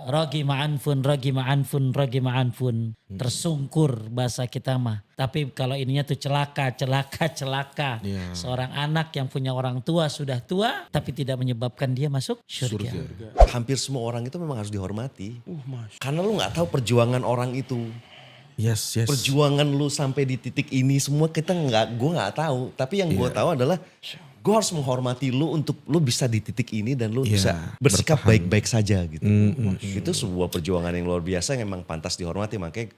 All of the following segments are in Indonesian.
Rogi ma'anfun, rogi ma'anfun, rogi ma'anfun. Tersungkur bahasa kita mah. Tapi kalau ininya tuh celaka. Iya. Seorang anak yang punya orang tua sudah tua tapi tidak menyebabkan dia masuk surga. Hampir semua orang itu memang harus dihormati. Karena lu gak tahu perjuangan orang itu. Yes. Perjuangan lu sampai di titik ini semua gue gak tahu. Tapi yang gue tahu adalah gue harus menghormati lu untuk lu bisa di titik ini dan lu bisa bersikap baik-baik saja gitu. Itu sebuah perjuangan yang luar biasa yang memang pantas dihormati. Makanya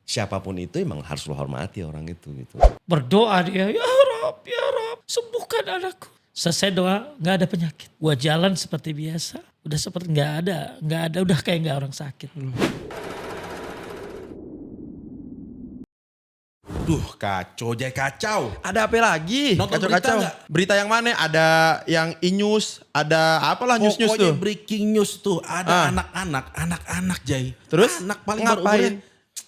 siapapun itu emang harus lu hormati orang itu gitu. Berdoa dia, ya Rob, sembuhkan anakku. Selesai doa, gak ada penyakit. Gua jalan seperti biasa, udah seperti gak ada, udah kayak gak orang sakit. Duh kacau, Jay kacau. Ada apa lagi? Nonton Kacau-kacau. berita nggak? Berita yang mana? Ada yang e-news, ada apalah news-news Pokoknya tuh. breaking news tuh ada anak-anak Jay. Terus? Anak paling Ngapain?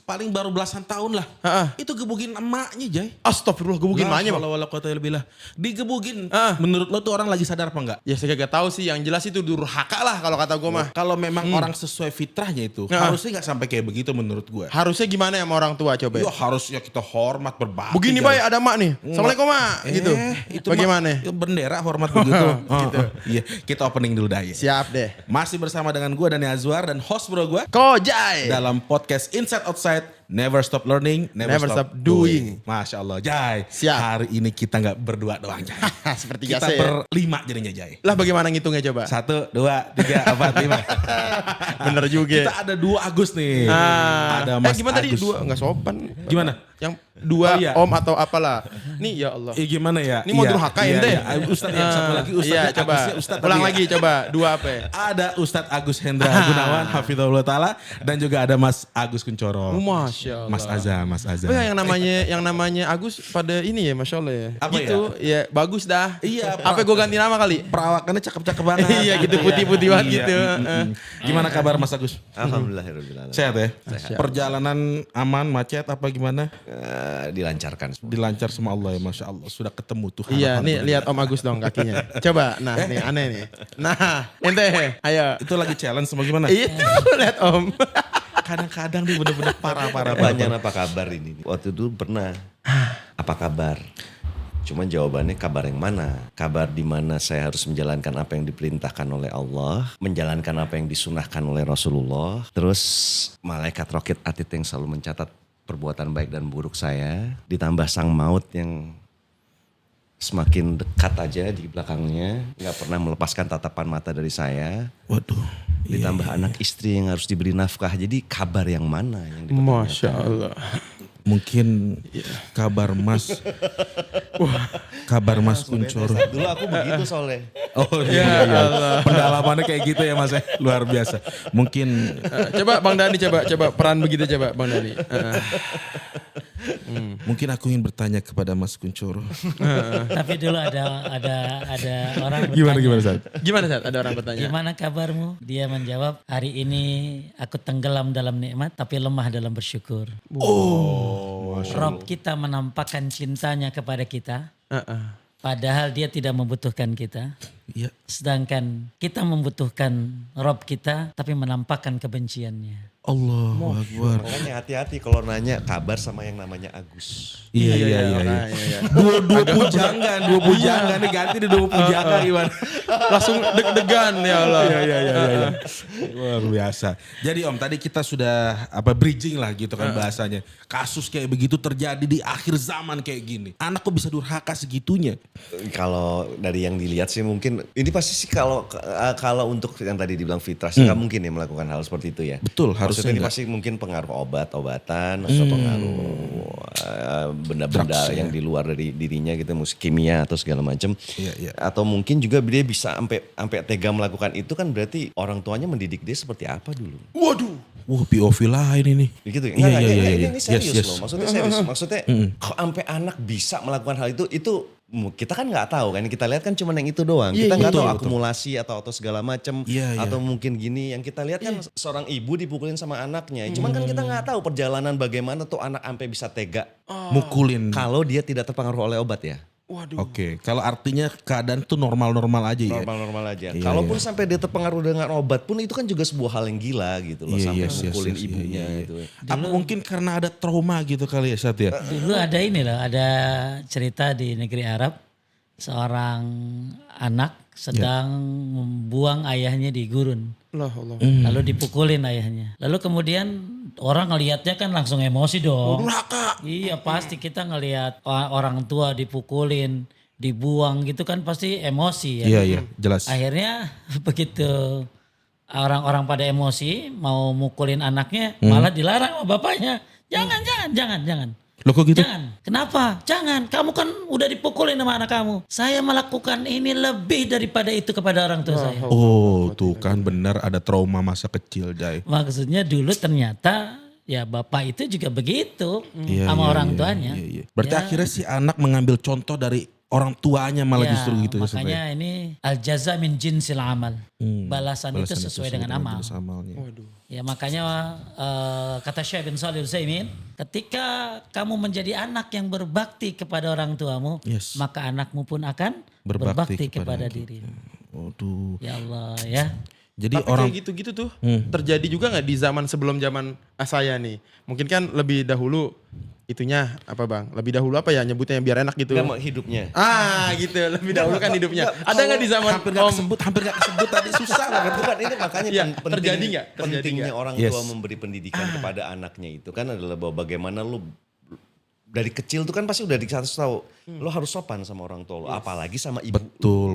paling baru belasan tahun lah. Itu gebukin emaknya Jay. Astagfirullah, gebukin emaknya bang. Digebukin. Menurut lo tuh orang lagi sadar apa enggak? Ya saya gak tahu sih, yang jelas itu durhaka lah kalau kata gue mah. Kalau memang orang sesuai fitrahnya itu harusnya gak sampai kayak begitu menurut gue. Harusnya gimana ya sama orang tua coba? Ya harusnya kita hormat berbakti. Begini Jay. Bay, ada mak nih. Assalamualaikum mak. Gitu. Itu Bagaimana? itu bendera hormat begitu. Gitu. Iya, kita opening dulu dah ya. Siap deh. Masih bersama dengan gue Dani Azwar dan host bro gue Kojai. dalam podcast Inside Outside. Never stop learning, never stop doing. Masya Allah, Jai. Siap. Hari ini kita nggak berdua doang, Jai. Seperti Kita biasa ya. berlima jadinya, Jai. Lah bagaimana ngitungnya coba? 1, 2, 3, 4, 5. Bener juga. Kita ada 2 Agus nih. Ada Mas gimana tadi? Agus. 2 gak sopan. Gimana? Yang 2 iya. om atau apalah. Nih ya Allah. Gimana ya? Ini mau durhaka ente? Ustadz yang satu lagi, Ustadz Iya coba. Ulang lagi coba. 2 apa ya? Ada Ustadz Agus Hendra Gunawan, Hafizahullah Ta'ala. Dan juga ada Mas Agus Kuncoro. Masya Allah. Mas Azam. Oh ya, yang namanya Agus pada ini ya, Masya Allah ya. Apa gitu, ya bagus dah. Iya, Apa gue ganti nama kali? Perawakannya cakep-cakep banget. Iya gitu, putih-putih banget Iya, gitu. Gimana kabar Mas Agus? Alhamdulillahirrahmanirrahim. Sehat ya? Perjalanan aman, macet apa gimana? Dilancarkan. Dilancar sama Allah ya, Masya Allah. Sudah ketemu Tuhan. Iya, nih lihat Om Agus dong kakinya. Coba, nah nih aneh nih. Nah, ente, ayo. Itu lagi challenge sama gimana? Itu lihat Om. Kadang-kadang nih bener-bener parah-parah. Banyak apa kabar ini? Waktu dulu pernah. Apa kabar? Cuman jawabannya kabar yang mana? Kabar di mana saya harus menjalankan apa yang diperintahkan oleh Allah, menjalankan apa yang disunahkan oleh Rasulullah. Terus malaikat roket atid yang selalu mencatat perbuatan baik dan buruk saya, ditambah sang maut yang semakin dekat aja di belakangnya, nggak pernah melepaskan tatapan mata dari saya. Waduh. Ditambah anak istri yang harus diberi nafkah. Jadi kabar yang mana yang dipertanyakan? Masya Allah. Mungkin kabar Mas. Kabar Mas Kuncoro. Dulu aku begitu soalnya. Oh iya. Pendalamannya kayak gitu ya Mas ya. Luar biasa. Mungkin Coba Bang Dani coba peran begitu coba Bang Dani. mungkin aku ingin bertanya kepada Mas Kuncoro. Tapi dulu ada orang Gimana Sat? Gimana Sat? Ada orang bertanya. Gimana kabarmu? Dia menjawab, hari ini aku tenggelam dalam nikmat tapi lemah dalam bersyukur. Rob kita menampakkan cintanya kepada kita. Padahal dia tidak membutuhkan kita. Iya. Sedangkan kita membutuhkan Rob kita tapi menampakkan kebenciannya. Allahu Akbar. Makanya hati-hati kalau nanya kabar sama yang namanya Agus. Iya. Dua pujangan nih ganti di 2 pujangan gimana? Langsung deg-degan ya Allah. Iya. Luar biasa. Jadi Om tadi kita sudah bridging lah gitu kan bahasanya. Kasus kayak begitu terjadi di akhir zaman kayak gini. Anak kok bisa durhaka segitunya? Kalau dari yang dilihat sih mungkin ini pasti sih kalau untuk yang tadi dibilang fitrah sih nggak mungkin ya melakukan hal seperti itu ya. Betul, Maksudnya ini pasti mungkin pengaruh obat-obatan atau pengaruh benda-benda yang di luar dari dirinya gitu, musik kimia atau segala macam. Iya. Atau mungkin juga dia bisa sampai tega melakukan itu kan berarti orang tuanya mendidik dia seperti apa dulu. Waduh. Wah POV lain ini. Begitu ya? Iya. Ini serius Yes. loh. Maksudnya serius. Maksudnya kok sampai anak bisa melakukan hal itu kita kan nggak tahu kan. Kita lihat kan cuma yang itu doang. Kita nggak tahu akumulasi atau segala macam. Iya. Atau mungkin gini. Yang kita lihat kan seorang ibu dipukulin sama anaknya. Cuman kan kita nggak tahu perjalanan bagaimana tuh anak sampai bisa tega. Mukulin. Kalau dia tidak terpengaruh oleh obat ya. Waduh. Oke, kalau artinya keadaan tuh normal-normal aja ya. Normal-normal aja. Iya, Kalaupun iya. sampai dia terpengaruh dengan obat pun itu kan juga sebuah hal yang gila gitu loh. Iya, Sampai yes, mukulin yes, ibunya iya, iya. itu. Apa mungkin karena ada trauma gitu kali ya Sat ya? Dulu ada ini loh, ada cerita di negeri Arab, seorang anak sedang membuang ayahnya di gurun. Allah. Lalu dipukulin ayahnya. Lalu kemudian orang ngelihatnya kan langsung emosi dong. Durhaka. Iya pasti kita ngelihat orang tua dipukulin, dibuang gitu kan pasti emosi ya. Iya, jelas. Akhirnya begitu orang-orang pada emosi mau mukulin anaknya malah dilarang sama bapaknya. Jangan. Loh kok gitu? Jangan. Kenapa? Jangan. Kamu kan udah dipukulin sama anak kamu. Saya melakukan ini lebih daripada itu kepada orang tua saya. Oh, tuh kan benar ada trauma masa kecil, Jai. Maksudnya dulu ternyata ya bapak itu juga begitu Iya, sama iya, orang iya, tuanya. iya. Berarti Ya. akhirnya si anak mengambil contoh dari orang tuanya malah Ya, justru gitu ya. Sat, ya? makanya ini al jaza min jinsil amal. Balasan itu sesuai dengan amal. jenis amalnya. Ya makanya kata Syekh bin Shalih Al-Utsaimin, ketika kamu menjadi anak yang berbakti kepada orang tuamu, Yes. maka anakmu pun akan Berbakti berbakti kepada kepada dirimu. Waduh. Ya Allah ya. Jadi Tapi orang kayak gitu-gitu tuh terjadi juga nggak di zaman sebelum zaman saya nih? Mungkin kan lebih dahulu itunya apa bang? Lebih dahulu apa ya nyebutnya biar enak gitu? Enggak mau hidupnya. Gitu. Lebih dahulu kan hidupnya. Ada nggak di zaman hampir gak kesebut tadi susah banget. Bukan ini makanya Iya, terjadi nggak? Terjadi pentingnya nggak? orang Yes. tua memberi pendidikan kepada anaknya itu kan adalah bahwa bagaimana lu dari kecil tuh kan pasti udah dikasih tahu lo harus sopan sama orang tua lo, apalagi sama ibu.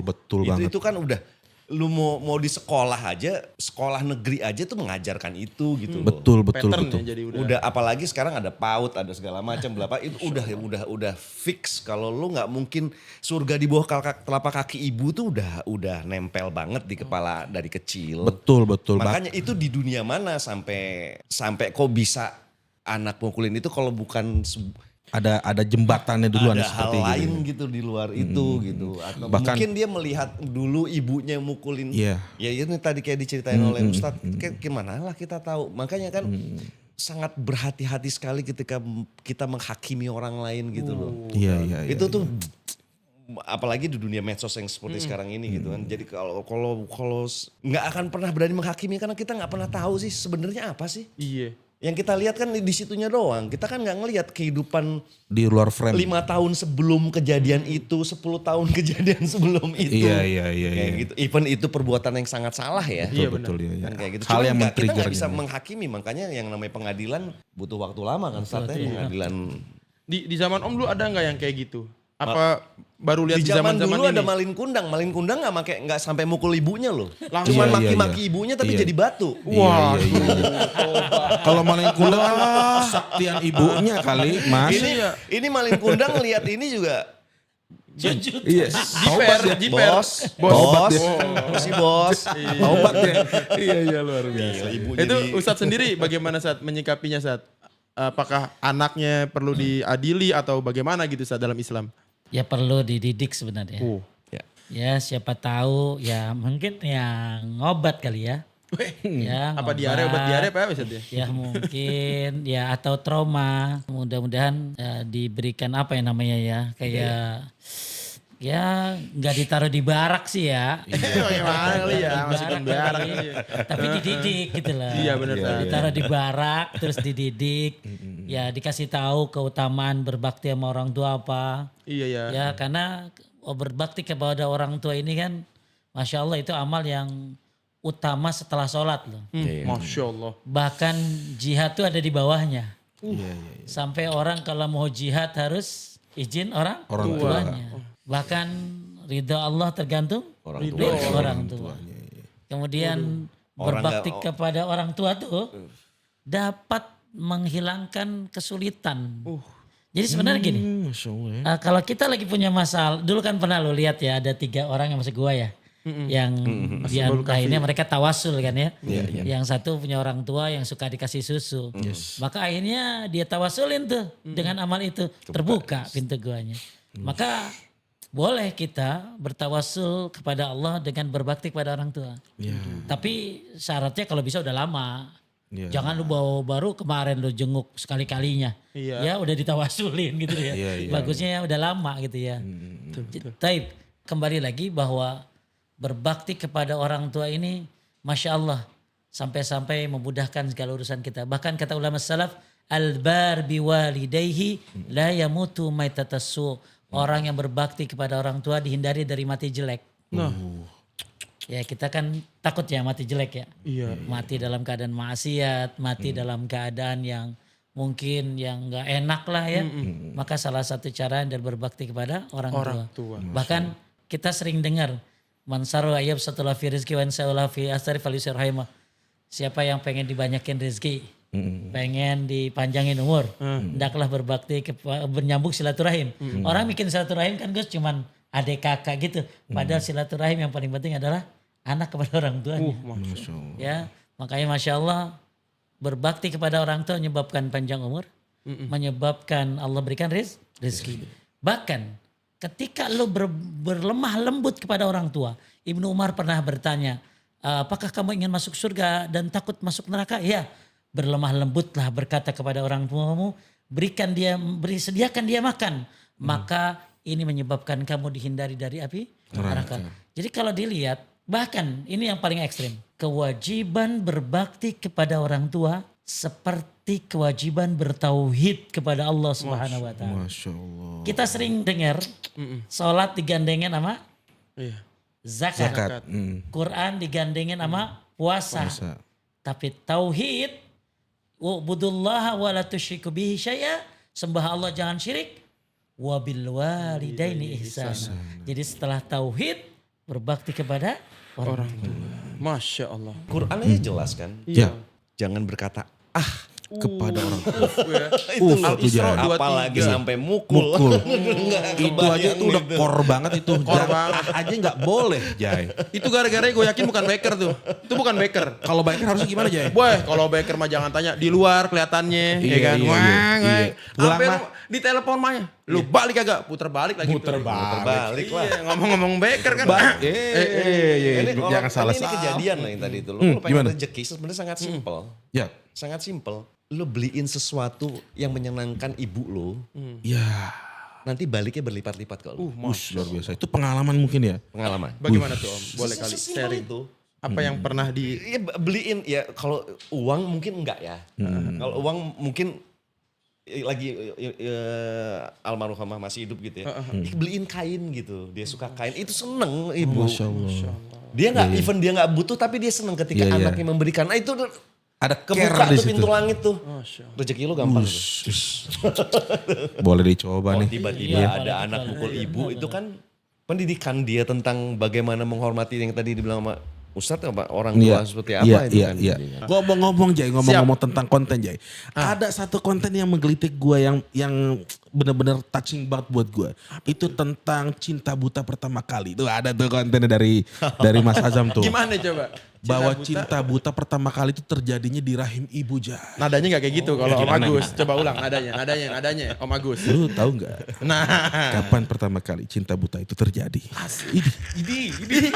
Betul banget. Itu kan udah lu mau di sekolah aja, sekolah negeri aja tuh mengajarkan itu gitu loh. Betul. Pattern ya jadi Udah apalagi sekarang ada PAUD, ada segala macam berapa itu udah fix kalau lu nggak mungkin surga di bawah telapak kaki ibu tuh udah nempel banget di kepala dari kecil. Betul. Makanya itu di dunia mana sampai kok bisa anak mukulin itu kalau bukan Ada jembatannya duluan ada seperti hal gitu. lain gitu di luar itu gitu. Atau Bahkan- mungkin dia melihat dulu ibunya mukulin. Iya. Ya ini tadi kayak diceritain oleh Ustadz. Kayak gimana lah kita tahu. Makanya kan sangat berhati-hati sekali ketika kita menghakimi orang lain gitu loh. Iya. Itu tuh apalagi di dunia medsos yang seperti sekarang ini gitu kan. Jadi kalau nggak akan pernah berani menghakimi karena kita nggak pernah tahu sih sebenarnya apa sih. Iya. Yang kita lihat kan di situnya doang. Kita kan nggak ngelihat kehidupan Di luar frame. 5 tahun sebelum kejadian itu, 10 tahun kejadian sebelum itu. Iya. Kayak gitu. Even itu perbuatan yang sangat salah ya. Betul. Iya. Kan kayak gitu. Hal Cuma yang kita nggak men-triggernya. bisa menghakimi. Makanya yang namanya pengadilan butuh waktu lama kan. Startnya pengadilan. Di zaman Om dulu ada nggak yang kayak gitu? Apa baru lihat Di di zaman zaman-zaman dulu ini? ada Malin Kundang. Malin Kundang nggak sampai mukul ibunya loh. Langsung. Cuman Iya, maki-maki iya. ibunya tapi Iya. jadi batu. Wah. Kalau maling kundang kan saktian ibunya kali, Mas. Ini Malin Kundang lihat ini juga. Iya. Jiper, jiper. Bos. Si bos. Obat ya. Iya luar biasa. Ibunya Itu Ustadz sendiri bagaimana saat menyikapinya saat? Apakah anaknya perlu diadili atau bagaimana gitu saat dalam Islam? Ya perlu dididik sebenarnya. Ya siapa tahu ya mungkin yang ngobat kali ya. Ya, Apa diare, obat diare apa Ustadz ya? Ya mungkin ya atau trauma. Mudah-mudahan diberikan apa yang namanya ya kayak ya nggak ditaruh di barak sih ya. Gimana kali ya, masukkan Barak barak. kali. Tapi dididik gitu lah. Iya, benar. Ditaruh di barak terus dididik. Ya dikasih tahu keutamaan berbakti sama orang tua apa. Iya ya. Ya karena berbakti kepada orang tua ini kan Masya Allah itu amal yang utama setelah sholat loh. Masya Allah. Bahkan jihad tuh ada di bawahnya. Iya. Sampai orang kalau mau jihad harus izin orang tuanya. Bahkan ridho Allah tergantung Orang ridho orang tua. Kemudian berbakti kepada orang tua tuh dapat menghilangkan kesulitan. Jadi sebenarnya gini, Masya Allah. kalau kita lagi punya masalah, dulu kan pernah lo lihat ya ada 3 orang yang masuk gua ya. Yang akhirnya mereka tawasul kan ya. Yang satu punya orang tua yang suka dikasih susu. Maka akhirnya dia tawasulin tuh dengan amal itu. Terbuka pintu guanya. Maka boleh kita bertawasul kepada Allah dengan berbakti kepada orang tua. Tapi syaratnya kalau bisa udah lama. Iya. Jangan lu baru kemarin lu jenguk sekali-kalinya. Iya. Ya udah ditawasulin gitu ya. Iya. Bagusnya ya udah lama gitu ya. Taib, kembali lagi bahwa berbakti kepada orang tua ini Masya Allah. Sampai-sampai memudahkan segala urusan kita. Bahkan kata ulama salaf, al-bar biwalidayhi la yamutu maitatassu. Orang yang berbakti kepada orang tua dihindari dari mati jelek. Ya kita kan takut ya mati jelek ya. Iya. Mati dalam keadaan maksiat, mati dalam keadaan yang mungkin yang nggak enak lah ya. Maka salah satu cara dari berbakti kepada orang tua. Bahkan kita sering dengar man sarra ayyab setelah fi rizki wa insa'ullah fi asari falyusir rahimah. Siapa yang pengen dibanyakin rezeki, pengen dipanjangin umur, hendaklah berbakti menyambung silaturahim. Orang bikin silaturahim kan Gus cuman adik kakak gitu. Padahal silaturahim yang paling penting adalah anak kepada orang tuanya. Ya, makanya Masya Allah berbakti kepada orang tua menyebabkan panjang umur, menyebabkan Allah berikan rezeki. Bahkan ketika lo berlemah lembut kepada orang tua, Ibnu Umar pernah bertanya, apakah kamu ingin masuk surga dan takut masuk neraka? Ya, berlemah lembutlah berkata kepada orang tuamu, sediakan dia makan, maka ini menyebabkan kamu dihindari dari api neraka. Jadi kalau dilihat, bahkan ini yang paling ekstrim, kewajiban berbakti kepada orang tua seperti kewajiban bertauhid kepada Allah Subhanahu wa taala. Masya Allah. Kita sering dengar sholat digandengin sama zakat. Quran digandengin sama puasa. Tapi tauhid, wa'budullaha wa la tusyriku bihi syai'a, sembah Allah jangan syirik, wa bil walidaini ihsana. Jadi setelah tauhid berbakti kepada orang tua. Masya Allah. Quran aja jelas kan. Iya. Jangan berkata Kepada orang tua. itu Al-Isra apalagi sampai mukul. Itu aja itu udah core banget itu. Core banget. Aja nggak boleh, Jay. Itu gara-gara gue yakin bukan baker tuh. Itu bukan baker. Kalau biker harusnya gimana, Jay? Boy, kalau baker mah jangan tanya. Di luar kelihatannya. Iya, Ya kan? iya, Wah, iya. Pulang Sampai mah. di telepon mah. Lu balik kagak? Puter balik lagi. Muter Balik lah. Iya, ngomong-ngomong baker kan. Ini Jangan salah ini salah. kejadian lah yang tadi itu. Lu pengen gimana? rezeki sebenarnya sangat simpel. Ya. Sangat simpel. Lu beliin sesuatu yang menyenangkan ibu lu. Ya. Nanti baliknya berlipat-lipat ke lu. Luar biasa. Itu pengalaman mungkin ya. Pengalaman. Bagaimana tuh Om? Boleh kali Sesimpel sharing. itu. Apa yang pernah di... Iya beliin ya kalau uang mungkin enggak ya. Kalau uang mungkin lagi almarhumah masih hidup gitu ya. Beliin kain gitu. Dia suka kain. Itu seneng ibu. Masya Allah. Dia nggak even dia nggak butuh tapi dia seneng ketika Iya, iya. anaknya memberikan. Nah itu Ada kebuka care di tuh situ. pintu langit tuh. Masya Allah. Rezeki lu gampang tuh. Boleh dicoba nih. Tiba-tiba Iya, ada boleh anak dicoba. pukul ibu itu kan pendidikan dia tentang bagaimana menghormati yang tadi dibilang sama Ustadz apa orang tua seperti apa itu kan. Ngomong-ngomong Jay, ngomong-ngomong tentang konten Jay. Ada satu konten yang menggelitik gue yang benar-benar touching banget buat gue. Itu tentang cinta buta pertama kali. Tuh ada tuh kontennya dari Mas Azam tuh. Gimana coba? Bahwa cinta buta pertama kali itu terjadinya di rahim ibu Jay. Nadanya gak kayak gitu kalau Om gimana? Agus. Coba ulang nadanya Om Agus. Lu tahu nggak? Nah. Kapan pertama kali cinta buta itu terjadi? Ini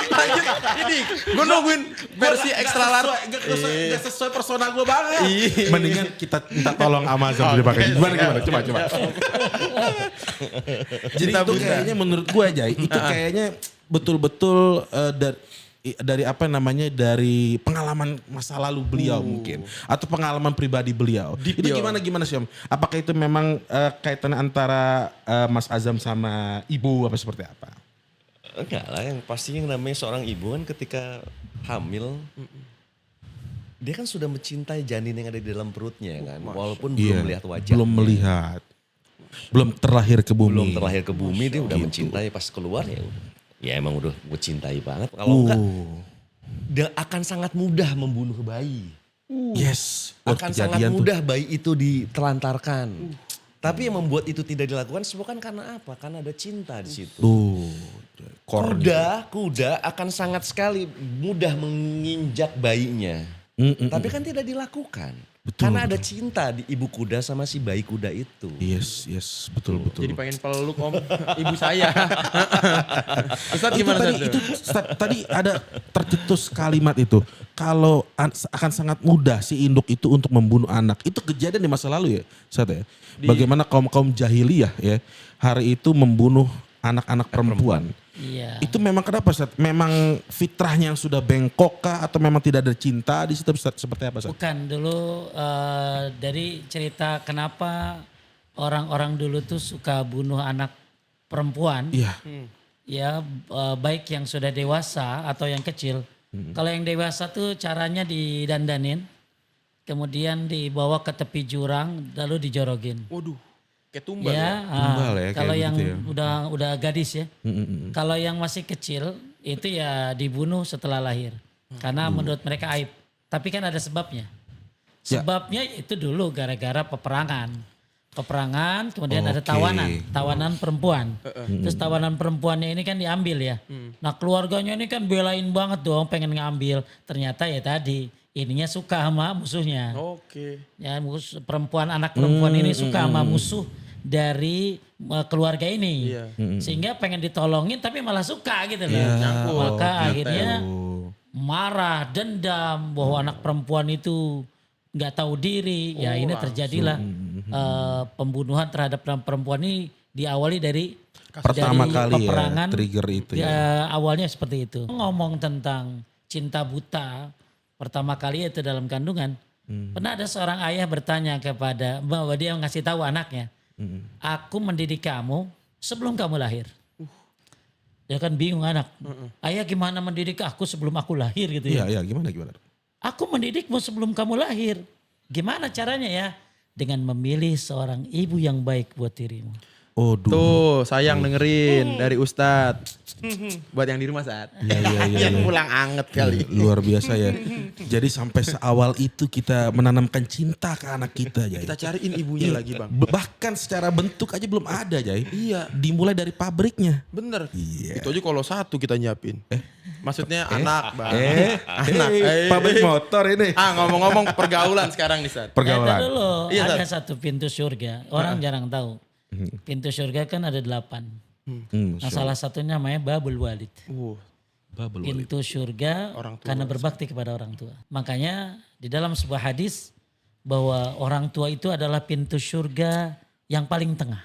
lanjut. Ini gue nungguin versi ekstra larut. Gak sesuai persona gue banget. Iya. Mendingan kita minta tolong Amazon dipakai. Gimana? Coba. Jadi Cinta itu buta. kayaknya menurut gue aja, itu kayaknya betul-betul dari pengalaman masa lalu beliau mungkin, atau pengalaman pribadi beliau. Deep Itu yo. gimana sih Om? Apakah itu memang kaitannya antara Mas Azam sama ibu apa seperti apa? Enggak lah, yang pastinya yang namanya seorang ibu kan ketika hamil, dia kan sudah mencintai janin yang ada di dalam perutnya kan, walaupun belum melihat wajahnya. Belum melihat, belum terlahir ke bumi. Belum terlahir ke bumi dia udah mencintai, pas keluar ya udah. Ya emang udah gue cintai banget. Kalau enggak, dia akan sangat mudah membunuh bayi. Yes. Akan sangat mudah bayi itu ditelantarkan. Tapi yang membuat itu tidak dilakukan semua kan karena apa? Karena ada cinta di situ. Core Kuda akan sangat sekali mudah menginjak bayinya. Tapi kan tidak dilakukan. Karena ada cinta di ibu kuda sama si bayi kuda itu. Yes, betul. Jadi pengen peluk om ibu saya. Ustaz Itu gimana tadi, tadi ada tercetus kalimat itu. Kalau akan sangat mudah si induk itu untuk membunuh anak. Itu kejadian di masa lalu ya, Ustaz ya. Bagaimana kaum jahiliyah ya hari itu membunuh anak-anak perempuan. Iya. Itu memang kenapa Ustaz? Memang fitrahnya yang sudah bengkok kah atau memang tidak ada cinta di situ Ustaz? Seperti apa Ustaz? Bukan, dulu dari cerita kenapa orang-orang dulu tuh suka bunuh anak perempuan. Iya. Ya baik yang sudah dewasa atau yang kecil. Kalau yang dewasa tuh caranya didandanin, kemudian dibawa ke tepi jurang lalu dijorogin. Waduh, kayak tumbal Ya, ya. Tumbal ya, kalau kayak yang begitu udah gadis ya. Kalau yang masih kecil itu ya dibunuh setelah lahir. Karena menurut mereka aib. Tapi kan ada sebabnya. Ya. Sebabnya itu dulu gara-gara peperangan. Peperangan, kemudian ada tawanan perempuan. Terus tawanan perempuannya ini kan diambil ya. Nah keluarganya ini kan belain banget dong pengen ngambil. Ternyata ya tadi ininya suka sama musuhnya. Oke. Ya anak perempuan ini suka sama musuh dari keluarga ini. Iya. Sehingga pengen ditolongin tapi malah suka gitu loh. Nyangkut. Maka Nyetel. akhirnya marah, dendam bahwa anak perempuan itu nggak tahu diri. Ya ini terjadilah pembunuhan terhadap perempuan ini diawali dari Pertama kali peperangan. ya trigger itu ya. Awalnya seperti itu. Ngomong tentang cinta buta pertama kali itu dalam kandungan. Pernah ada seorang ayah bertanya kepada bahwa dia ngasih tahu anaknya, aku mendidik kamu sebelum kamu lahir. Dia kan bingung anak. Ayah gimana mendidik aku sebelum aku lahir gitu ya. Iya, gimana? Aku mendidikmu sebelum kamu lahir. Gimana caranya ya? Dengan memilih seorang ibu yang baik buat dirimu. Oh, Tuh sayang dengerin dari Ustadz. Buat yang di rumah saat. Iya. Yang pulang anget kali. Luar biasa ya. Jadi sampai seawal itu kita menanamkan cinta ke anak kita ya. Kita cariin ibunya lagi bang. Bahkan secara bentuk aja belum ada Jay. Iya. Dimulai dari pabriknya. Bener. Iya. Itu aja kalau satu kita nyiapin. Maksudnya anak bang. Anak. Pabrik motor ini. Ngomong-ngomong pergaulan sekarang nih Sat. Pergaulan. Ada dulu, Iya, ada satu pintu surga. Orang jarang tahu. Pintu surga kan ada 8. Nah, salah satunya namanya Babul Walid. Pintu surga karena berbakti kepada orang tua. Makanya di dalam sebuah hadis bahwa orang tua itu adalah pintu surga yang paling tengah.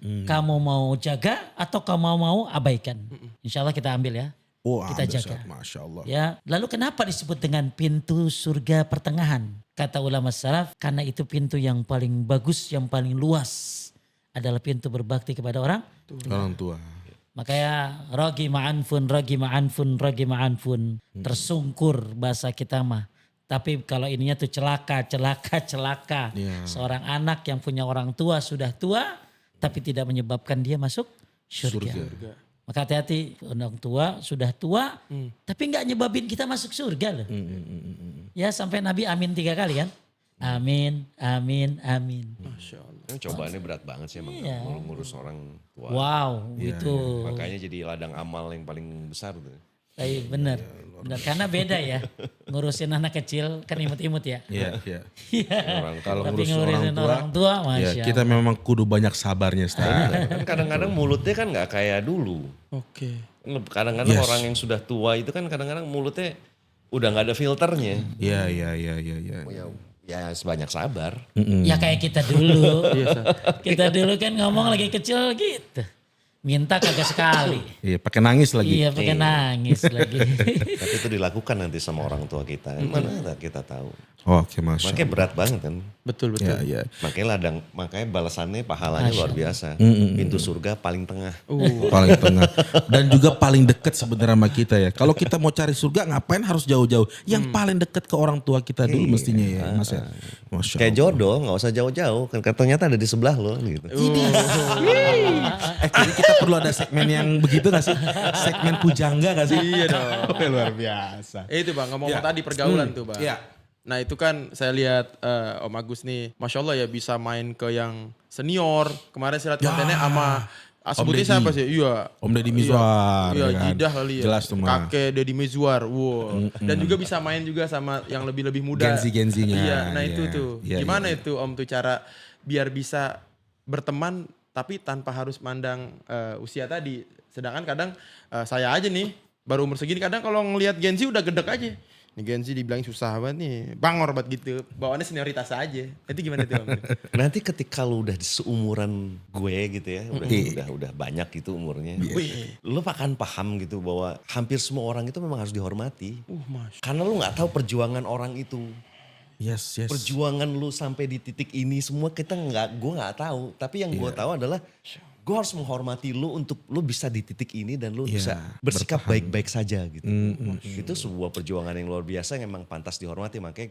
Kamu mau jaga atau kamu mau abaikan? Insya Allah kita ambil ya. Oh, kita jaga. Masya Allah. Ya, lalu kenapa disebut dengan pintu surga pertengahan? Kata ulama salaf, karena itu pintu yang paling bagus, yang paling luas. Adalah pintu berbakti kepada orang tua. Makanya rogi ma'anfun. Tersungkur bahasa kita mah. Tapi kalau ininya tuh celaka. Yeah. Seorang anak yang punya orang tua sudah tua. Tapi tidak menyebabkan dia masuk surga. Maka hati-hati, orang tua sudah tua. Tapi gak nyebabin kita masuk surga loh. Ya sampai Nabi amin 3 kali kan. Amin. Masya Allah. Cobaannya berat banget sih emang ngurus orang tua. Wow, itu. Makanya jadi ladang amal yang paling besar tuh. Benar. Karena beda ya. Ngurusin anak kecil kan imut-imut ya. Iya. Kalau ngurusin orang tua, Masya Ya, kita memang kudu banyak sabarnya. Kan kadang-kadang mulutnya kan gak kayak dulu. Oke. Kadang-kadang orang yang sudah tua itu kan kadang-kadang mulutnya udah gak ada filternya. Iya. Ya sebanyak sabar. Ya kayak kita dulu. Kita dulu kan ngomong lagi kecil gitu. Minta kagak sekali. Iya, pakai nangis lagi. Iya, pakai nangis lagi. Tapi itu dilakukan nanti sama orang tua kita. Mana kita tahu. Oke, Masya Makanya berat banget kan. Betul. Iya. Makanya balasannya pahalanya luar biasa. Pintu surga paling tengah. Paling tengah. Dan juga paling dekat sebenarnya sama kita ya. Kalau kita mau cari surga ngapain harus jauh-jauh. Yang paling dekat ke orang tua kita dulu mestinya ya Mas ya. Masya Kayak jodoh gak usah jauh-jauh. Kan ternyata ada di sebelah lo gitu. Jadi kita perlu ada segmen yang begitu gak sih? Segmen pujangga gak sih? Iya dong. Oke, luar biasa. Itu bang, ngomong tadi pergaulan tuh bang. Iya. Nah itu kan saya lihat Om Agus nih, Masya Allah ya bisa main ke yang senior. Kemarin saya lihat kontennya sama Sebutnya siapa sih? Iya. Om Deddy Mizwar. Iya, ya kan? Jidah kali ya. Jelas tuh mah. Kakek Deddy Mizwar. Wow. Dan juga bisa main juga sama yang lebih muda. Genzi-genzinya. Iya, nah Iya. itu tuh. Iya, Gimana iya. itu Om tuh cara biar bisa berteman tapi tanpa harus mandang usia tadi. Sedangkan kadang saya aja nih baru umur segini kadang kalau ngelihat Genzi udah gedek aja. Ini Genzi dibilang susah banget nih, bangor banget gitu. Bawaannya senioritas aja. Itu gimana tuh Om? Nanti ketika lu udah seumuran gue gitu ya, udah banyak gitu umurnya. Wih. Lu akan paham gitu bahwa hampir semua orang itu memang harus dihormati. Mas. Karena lu nggak tahu perjuangan orang itu. Yes. Perjuangan lu sampai di titik ini semua gue nggak tahu. Tapi yang gue tahu adalah gue harus menghormati lu untuk lu bisa di titik ini dan lu bisa bersikap baik-baik saja gitu. Itu sebuah perjuangan yang luar biasa yang emang pantas dihormati. Makanya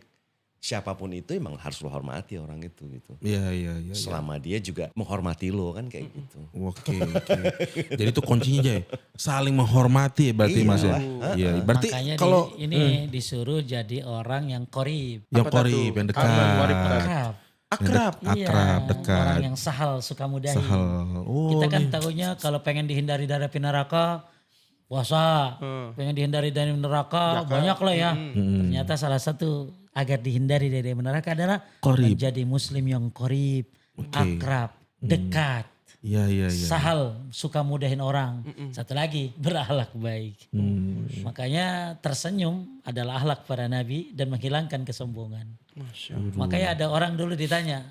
siapapun itu emang harus lu hormati orang itu gitu. Iya. Selama dia juga menghormati lo kan kayak gitu. Oke. Jadi itu kuncinya Jay. Saling menghormati berarti Mas ya. Iya. Berarti Makanya kalau ini disuruh jadi orang yang korib. yang korib, yang dekat. Akrab. Akrab. Akrab, dekat. Orang yang sahal, suka mudahi. Sahal. Oh, Kita kan tahunya kalau pengen dihindari dari api neraka, puasa. Pengen dihindari dari neraka, banyak lah ya. Ternyata salah satu agar dihindari dari neraka adalah Qorib. menjadi muslim yang korib, akrab, dekat. Iya. Sahal, suka mudahin orang. Satu lagi, berakhlak baik. Makanya tersenyum adalah akhlak para nabi dan menghilangkan kesombongan. Makanya ada orang dulu ditanya,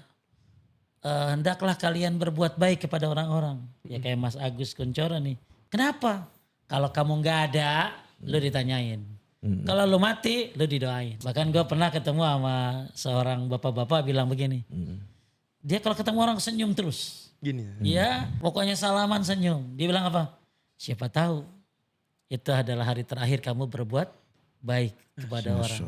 hendaklah kalian berbuat baik kepada orang-orang. Ya kayak Mas Agus Kuncoro nih. Kenapa? Kalau kamu nggak ada, lu ditanyain. Kalau lu mati, lu didoain. Bahkan gue pernah ketemu sama seorang bapak-bapak bilang begini. Dia kalau ketemu orang senyum terus. Gini. Iya, pokoknya salaman senyum. Dia bilang apa? Siapa tahu itu adalah hari terakhir kamu berbuat baik kepada orang.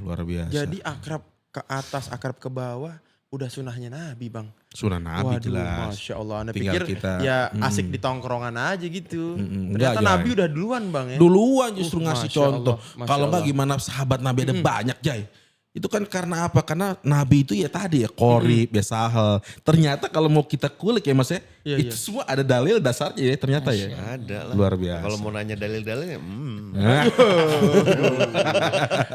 Luar biasa. Jadi akrab ke atas, akrab ke bawah, udah sunahnya Nabi Bang. Sunnah Nabi Waduh, jelas. Masya Allah. Anda Tinggal pikir kita, ya asik di tongkrongan aja gitu. Enggak, Ternyata Nabi udah duluan Bang ya. Duluan justru ngasih Masya contoh. Allah, Masya Kalau enggak Allah. gimana sahabat Nabi ada banyak Jay. Itu kan karena apa? Karena Nabi itu ya tadi ya korib, ya sahal. Ternyata kalau mau kita kulik ya Mas ya. Iya, itu semua ada dalil dasarnya ya ternyata ya. Ada lah. Luar biasa. Kalau mau nanya dalil-dalilnya,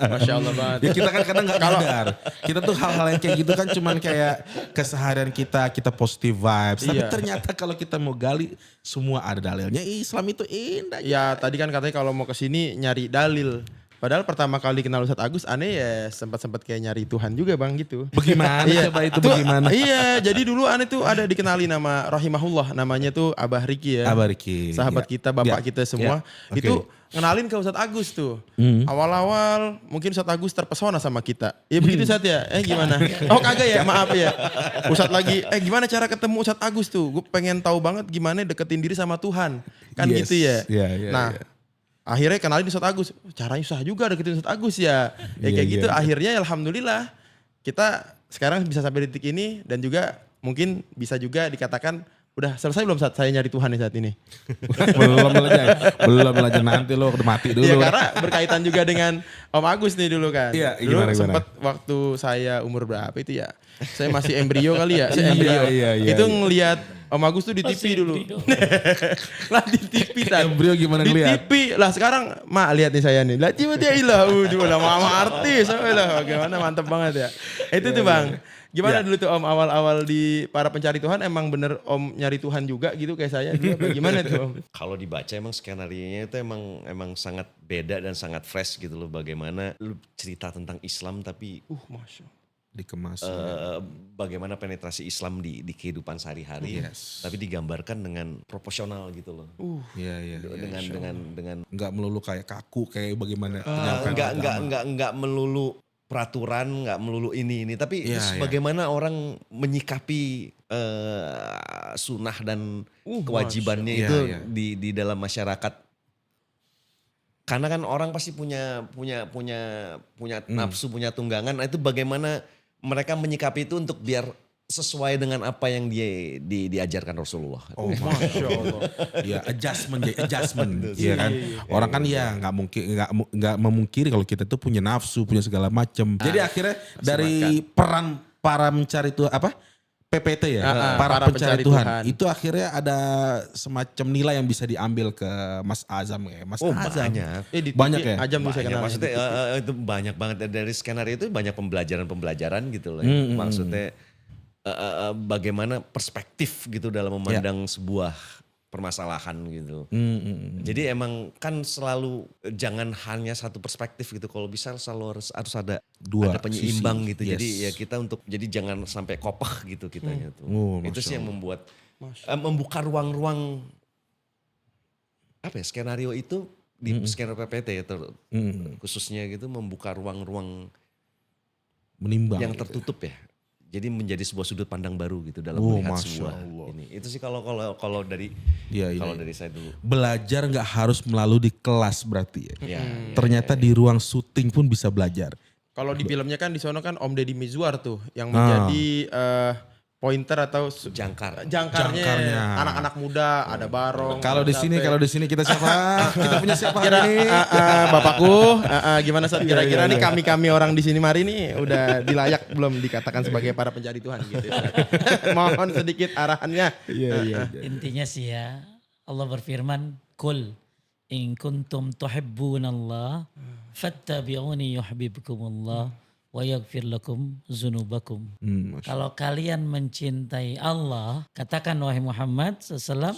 Masya Allah banget. Ya kita kan kadang gak sadar. Kita tuh hal-hal yang kayak gitu kan cuman kayak keseharian kita positive vibes. Tapi Iya. ternyata kalau kita mau gali semua ada dalilnya. Islam itu indah. Ya tadi kan katanya kalau mau kesini nyari dalil. Padahal pertama kali kenal Ustadz Agus aneh ya sempat kayak nyari Tuhan juga Bang gitu. Bagaimana coba itu bagaimana? Iya, jadi dulu aneh tuh ada dikenali nama rahimahullah, namanya tuh Abah Riki ya. Abah Riki. Sahabat Ya. kita, bapak Ya. kita semua. Ya. Itu Oke. ngenalin ke Ustadz Agus tuh. Awal-awal mungkin Ustadz Agus terpesona sama kita. Ya begitu Ustadz ya? Gimana? Oh kagak ya, maaf ya. Ustadz lagi, gimana cara ketemu Ustadz Agus tuh? Gue pengen tahu banget gimana deketin diri sama Tuhan. Kan Yes. gitu ya. Iya, Nah, akhirnya kenalin Ustadz Agus. Caranya susah juga deketin Ustadz Agus ya. Ya Iya, kayak iya. gitu akhirnya alhamdulillah kita sekarang bisa sampai di titik ini dan juga mungkin bisa juga dikatakan udah selesai belum saat saya nyari Tuhan nih saat ini. belum aja nanti lo udah mati dulu. Iya karena berkaitan juga dengan Om Agus nih dulu kan. Iya, dulu gimana? sempat waktu saya umur berapa itu ya. Saya masih embrio kali ya. Saya embrio. Iya, Itu ngelihat Om Agus tuh di TV dulu. Lah di TV tadi. Embrio gimana Di ngeliat? TV. Lah sekarang mak lihat nih saya nih. Lah cuma dia ilah. Udah mama artis. Lah bagaimana mantep banget ya. Itu tuh Bang. Gimana dulu tuh Om awal-awal di para pencari Tuhan emang bener Om nyari Tuhan juga gitu kayak saya dulu apa gimana tuh Om? kalau dibaca emang skenario-nya itu emang sangat beda dan sangat fresh gitu loh. Bagaimana lu cerita tentang Islam tapi Masya Allah. Dikemas. bagaimana penetrasi Islam di kehidupan sehari-hari, tapi digambarkan dengan proporsional gitu loh. Iya. Dengan Enggak melulu kayak kaku kayak bagaimana penyampaian enggak melulu peraturan, enggak melulu ini tapi Iya, bagaimana orang menyikapi sunnah dan kewajibannya Masya itu Allah. di dalam masyarakat. Karena kan orang pasti punya nafsu, punya tunggangan. Nah, itu bagaimana mereka menyikapi itu untuk biar sesuai dengan apa yang diajarkan Rasulullah. Oh, Masya Allah. Ya adjustment. Iya kan. Orang kan ya nggak memungkiri kalau kita tuh punya nafsu, punya segala macam. Jadi akhirnya dari peran para mencari itu PPT ya, para pencari Tuhan. Itu akhirnya ada semacam nilai yang bisa diambil ke Mas Azam ya. Mas Azam. Banyak. Banyak ya? Azam tuh saya Banyak, kenal. maksudnya itu banyak banget dari skenario itu banyak pembelajaran gitu loh. Maksudnya bagaimana perspektif gitu dalam memandang sebuah permasalahan gitu. Jadi emang kan selalu jangan hanya satu perspektif gitu. Kalau bisa selalu harus ada Dua penyeimbang sisi. gitu. Yes. Jadi ya kita jadi jangan sampai kopah gitu kitanya tuh. Itu sih yang membuat membuka ruang-ruang apa ya, skenario itu di skenario PPT ya khususnya gitu, membuka ruang-ruang Menimbang. yang gitu. tertutup ya. Jadi menjadi sebuah sudut pandang baru gitu dalam melihat Masya sebuah Allah. ini. Itu sih kalau dari Iya, kalau dari saya dulu. Belajar nggak harus melalui di kelas berarti ya. Ya, Ternyata di ruang syuting pun bisa belajar. Kalau di filmnya kan di sono kan Om Deddy Mizwar tuh yang menjadi pointer atau jangkarnya. Jangkarnya. anak-anak muda, ada Barong. Kalau di sini kita siapa? Kita punya siapa Kira hari ini? bapakku, gimana Sat? Kira-kira nih kami orang di sini mari nih udah dilayak belum dikatakan sebagai para pencari Tuhan gitu. Mohon sedikit arahannya. Iya. Intinya sih ya, Allah berfirman, "Qul in kuntum tuhibbunallah fattabi'uni yuhibbukumullah wa yaghfir lakum dzunubakum." Kalau kalian mencintai Allah, katakan wahai Muhammad SAW,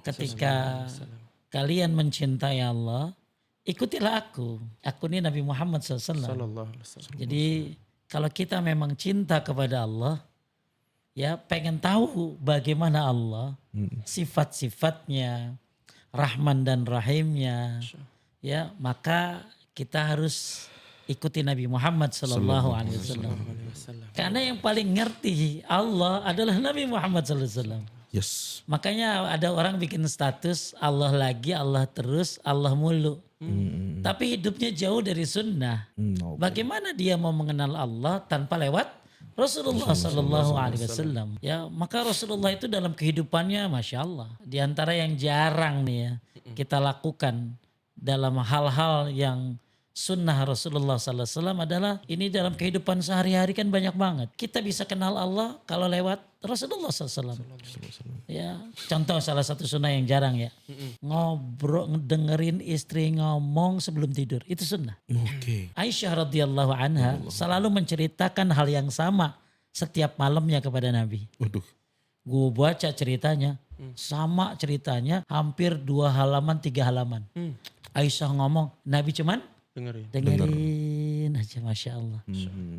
ketika kalian mencintai Allah, ikutilah aku. Aku ini Nabi Muhammad SAW. Sallallahu alaihi wasallam. Jadi kalau kita memang cinta kepada Allah, ya pengen tahu bagaimana Allah, sifat-sifatnya, Rahman dan Rahimnya, ya maka kita harus ikuti Nabi Muhammad Sallallahu Alaihi Wasallam. Karena yang paling ngerti Allah adalah Nabi Muhammad Sallallahu Alaihi Wasallam. Yes. Makanya ada orang bikin status Allah lagi, Allah terus, Allah mulu. Tapi hidupnya jauh dari sunnah. Bagaimana dia mau mengenal Allah tanpa lewat Rasulullah Sallallahu Alaihi Wasallam? Ya, maka Rasulullah itu dalam kehidupannya, masya Allah, di antara yang jarang nih ya kita lakukan dalam hal-hal yang sunnah Rasulullah SAW adalah ini dalam kehidupan sehari-hari kan banyak banget. Kita bisa kenal Allah kalau lewat Rasulullah SAW. Ya, contoh salah satu sunnah yang jarang ya. Ngobrol, dengerin istri ngomong sebelum tidur. Itu sunnah. Oke. Aisyah radhiyallahu anha selalu menceritakan hal yang sama setiap malamnya kepada Nabi. Waduh. Gue baca ceritanya, sama ceritanya hampir 2 halaman 3 halaman. Aisyah ngomong, Nabi cuman dengerin aja, masya Allah.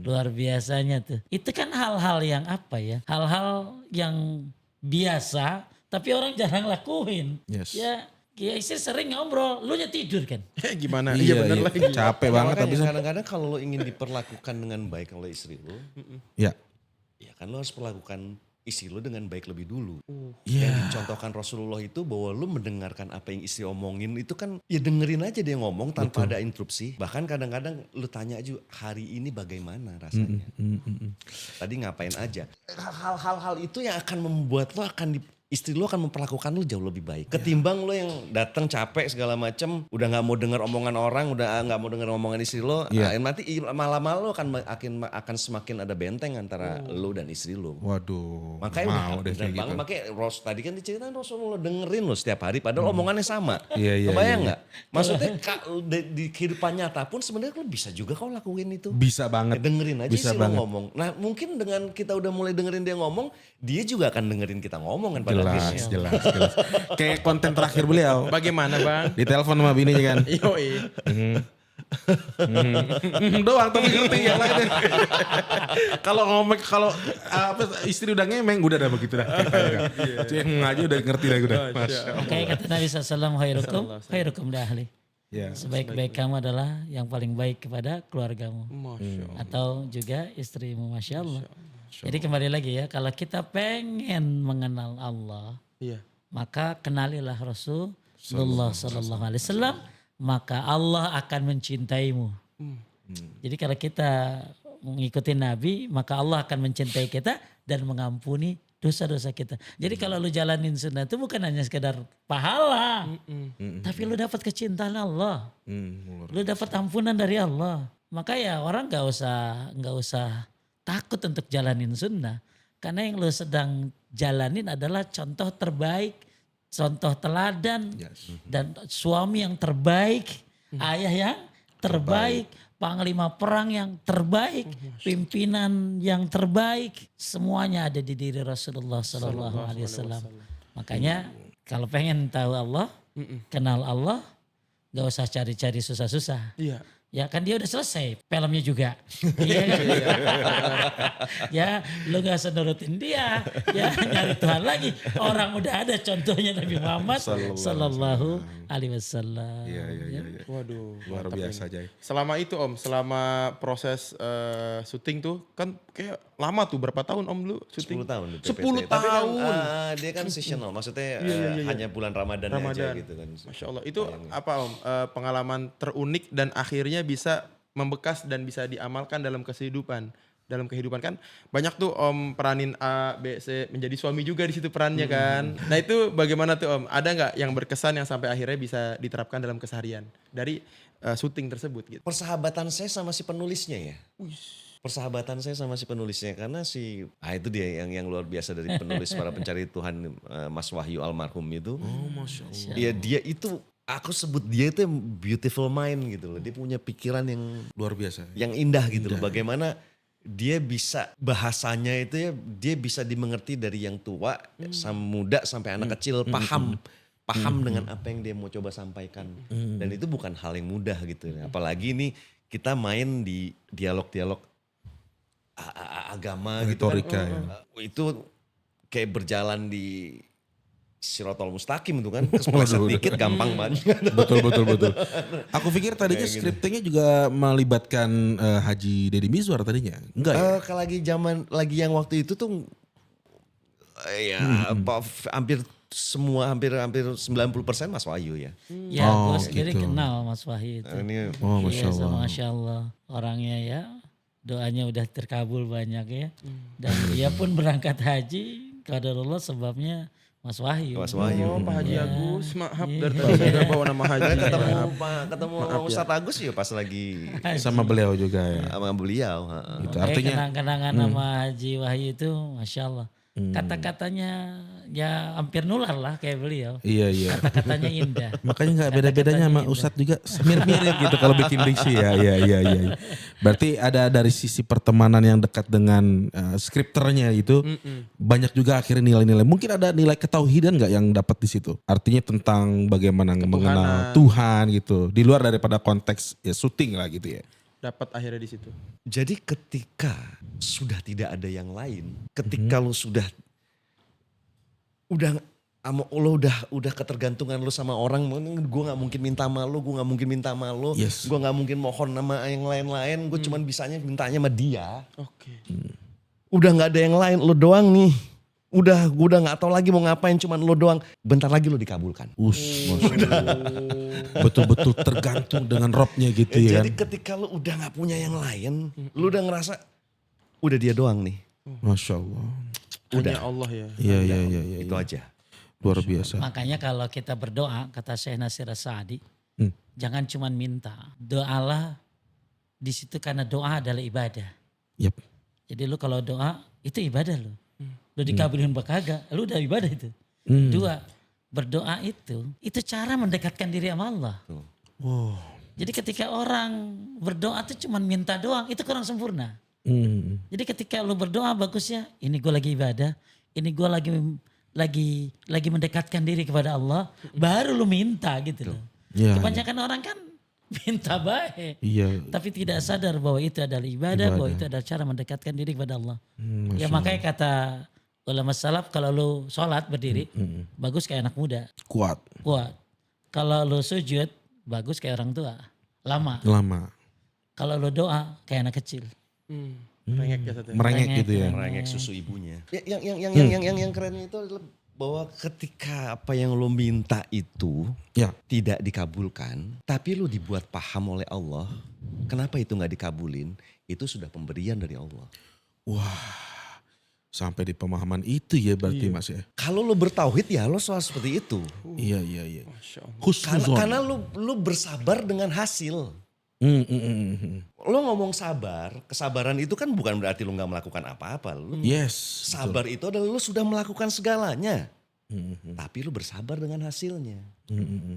Luar biasanya tuh. Itu kan hal-hal yang apa ya? Hal-hal yang biasa tapi orang jarang lakuin. Yes. Ya istri sering ngobrol, lu nya tidur kan? Gimana? Iya, Bener iya. lagi. Capek banget Makanya tapi kadang-kadang kalau lo ingin diperlakukan dengan baik oleh istri lo, ya. ya kan lo harus perlakukan istri lo dengan baik lebih dulu. Iya. Yang dicontohkan Rasulullah itu bahwa lo mendengarkan apa yang istri omongin itu kan ya dengerin aja dia ngomong tanpa ada interupsi. Bahkan kadang-kadang lo tanya aja hari ini bagaimana rasanya. Tadi ngapain aja. Hal-hal itu yang akan membuat lo istri lo akan memperlakukan lo jauh lebih baik. Ketimbang lo yang datang capek segala macam, udah nggak mau dengar omongan orang, udah nggak mau dengar omongan istri lo, nanti malam-malam lo akan semakin ada benteng antara lo dan istri lo. Waduh. Makanya mau deh kayak gitu. makanya tadi kan diceritain Rasulullah dengerin lo setiap hari, padahal omongannya sama. Iya, Kebayang iya. nggak? Maksudnya di kehidupan nyata pun sebenarnya lo bisa juga kau lakuin itu. Bisa banget. Dengerin aja Bisa sih lo banget. ngomong. Nah mungkin dengan kita udah mulai dengerin dia ngomong, dia juga akan dengerin kita ngomong kan pada akhirnya. Jelas. Kayak konten terakhir beliau. Bagaimana Bang? Ditelepon sama bininya kan. Yoi. Doang tapi ngerti yang lainnya. Kalau istri udah ngemeng udah dah begitu dah. Ceng aja udah ngerti dah udah. Kayak kata Nabi SAW, khairukum li ahli. Ya. Sebaik-baik kamu adalah yang paling baik kepada keluargamu. Masya Allah. Atau juga istrimu, masya Allah. Jadi kembali lagi ya, kalau kita pengen mengenal Allah, Iya. maka kenalilah Rasulullah Sallallahu Alaihi Wasallam, maka Allah akan mencintaimu. Jadi kalau kita mengikuti Nabi, maka Allah akan mencintai kita dan mengampuni dosa-dosa kita. Jadi kalau lu jalanin sunnah itu bukan hanya sekedar pahala, tapi lu dapat kecintaan Allah, lu dapat ampunan dari Allah. Maka ya orang nggak usah takut untuk jalanin sunnah. Karena yang lo sedang jalanin adalah contoh terbaik, contoh teladan, dan suami yang terbaik, ayah yang terbaik, panglima perang yang terbaik, pimpinan yang terbaik, semuanya ada di diri Rasulullah Sallallahu Alaihi Wasallam. Makanya kalau pengen tahu Allah, kenal Allah, gak usah cari-cari susah-susah. Iya. Ya kan dia udah selesai filmnya juga. Iya kan? Ya lu gak usah nurutin dia. Ya nyari Tuhan lagi. Orang udah ada contohnya Nabi Muhammad Sallallahu Alaihi Wasallam. Iya. Waduh. Luar mantap biasa ini. Jai. Selama itu Om, selama proses syuting tuh kan kayak lama tuh, berapa tahun Om lu syuting? 10 tahun di 10 PPT. Tapi kan tahun. dia kan seasonal, maksudnya Iya. hanya bulan Ramadan aja Ramadan. gitu kan. Masya Allah. Itu apa Om? Pengalaman terunik dan akhirnya bisa membekas dan bisa diamalkan dalam kehidupan. Dalam kehidupan kan banyak tuh Om peranin A, B, C, menjadi suami juga di situ perannya kan. Nah itu bagaimana tuh Om? Ada nggak yang berkesan yang sampai akhirnya bisa diterapkan dalam keseharian dari syuting tersebut gitu? Persahabatan saya sama si penulisnya ya. Persahabatan saya sama si penulisnya karena itu dia yang luar biasa dari penulis para pencari Tuhan Mas Wahyu almarhum itu. Oh Masya Allah. Iya dia itu aku sebut dia itu beautiful mind gitu loh. Dia punya pikiran yang Luar biasa. yang indah gitu loh. Bagaimana dia bisa bahasanya itu ya dia bisa dimengerti dari yang tua, muda sampai anak kecil paham dengan apa yang dia mau coba sampaikan. Dan itu bukan hal yang mudah gitu. Apalagi nih kita main di dialog-dialog agama Retorika, gitu kan. Itu kayak berjalan di Sirotol Mustaqim itu kan, kepleset dikit gampang banget. Betul. Aku pikir tadinya scriptingnya juga melibatkan Haji Deddy Mizwar tadinya. Enggak ya? Kalau lagi yang waktu itu tuh hampir 90% Mas Wahyu ya. Ya Oh, gue sendiri gitu. kenal Mas Wahyu itu. Ini Oh Masya Iya, Allah. Masya Allah. Orangnya ya doanya udah terkabul banyak ya. Dan dia pun berangkat haji qadarullah sebabnya Mas Wahyu. Mas Wahyu. Oh Pak Haji Iya. Agus, maaf Iya. dari tadi saya udah bawa nama Haji. ketemu Maaf. ketemu Maaf ya. Ustadz Agus ya pas lagi Sama beliau juga ya. sama beliau. Gitu. Kayak Artinya kenang-kenangan sama Haji Wahyu itu Masya Allah. Kata-katanya ya hampir nular lah kayak beliau. iya. Kata-katanya indah. Makanya nggak beda-bedanya sama Ustadz juga mirip-mirip gitu kalau bikin diksi ya. Iya. Berarti ada dari sisi pertemanan yang dekat dengan skripternya itu banyak juga akhirnya nilai-nilai. Mungkin ada nilai ketauhidan nggak yang dapat di situ? Artinya tentang bagaimana mengenal Tuhan gitu. Di luar daripada konteks ya syuting lah gitu ya. Dapat akhirnya di situ. Jadi ketika sudah tidak ada yang lain, ketika lu lo udah ketergantungan lu sama orang, gue nggak mungkin minta sama lu, gue nggak mungkin minta sama lu, Yes. gue nggak mungkin mohon sama yang lain-lain, gue cuman mintanya sama dia. Oke. Udah nggak ada yang lain, lo doang nih. Gue udah nggak tahu lagi mau ngapain, cuman lo doang. Bentar lagi lo dikabulkan. Masya Allah. Betul-betul tergantung dengan robnya gitu ya Jadi kan. ketika lo udah nggak punya yang lain, lo udah ngerasa udah dia doang nih. Masya Allah. Hanya Allah ya. Iya. Itu aja. Luar biasa. Makanya kalau kita berdoa, kata Syekh Nasir As-Sa'di, jangan cuma minta. Doalah di situ karena doa adalah ibadah. Yep. Jadi lu kalau doa itu ibadah lu. Lu dikabulin apa kagak, lu udah ibadah itu. Dua, berdoa itu cara mendekatkan diri sama Allah. Wow. Jadi ketika orang berdoa tuh cuma minta doang, itu kurang sempurna. Jadi ketika lu berdoa bagusnya, ini gue lagi ibadah, ini gue lagi mendekatkan diri kepada Allah, baru lu minta gitu loh. Iya, Kebanyakan orang kan minta baik, Iya. tapi tidak sadar bahwa itu adalah ibadah, bahwa itu adalah cara mendekatkan diri kepada Allah. Ya makanya kata ulama salaf, kalau lu sholat berdiri, bagus kayak anak muda, Kuat. Kalau lu sujud, bagus kayak orang tua, lama. Kalau lu doa, kayak anak kecil. Merengek ya satu. Merengek gitu ya. Merengek susu ibunya. Yang kerennya itu adalah bahwa ketika apa yang lo minta itu Ya. tidak dikabulkan, tapi lo dibuat paham oleh Allah, kenapa itu nggak dikabulin? Itu sudah pemberian dari Allah. Wah. Sampai di pemahaman itu ya berarti Mas ya. Kalau lo bertauhid ya lo soal seperti itu. Iya. Masya Allah. Husnuzon. Karena lo bersabar dengan hasil. Lo ngomong sabar, kesabaran itu kan bukan berarti lo gak melakukan apa-apa. Yes. Sabar itu adalah lo sudah melakukan segalanya. Tapi lu bersabar dengan hasilnya.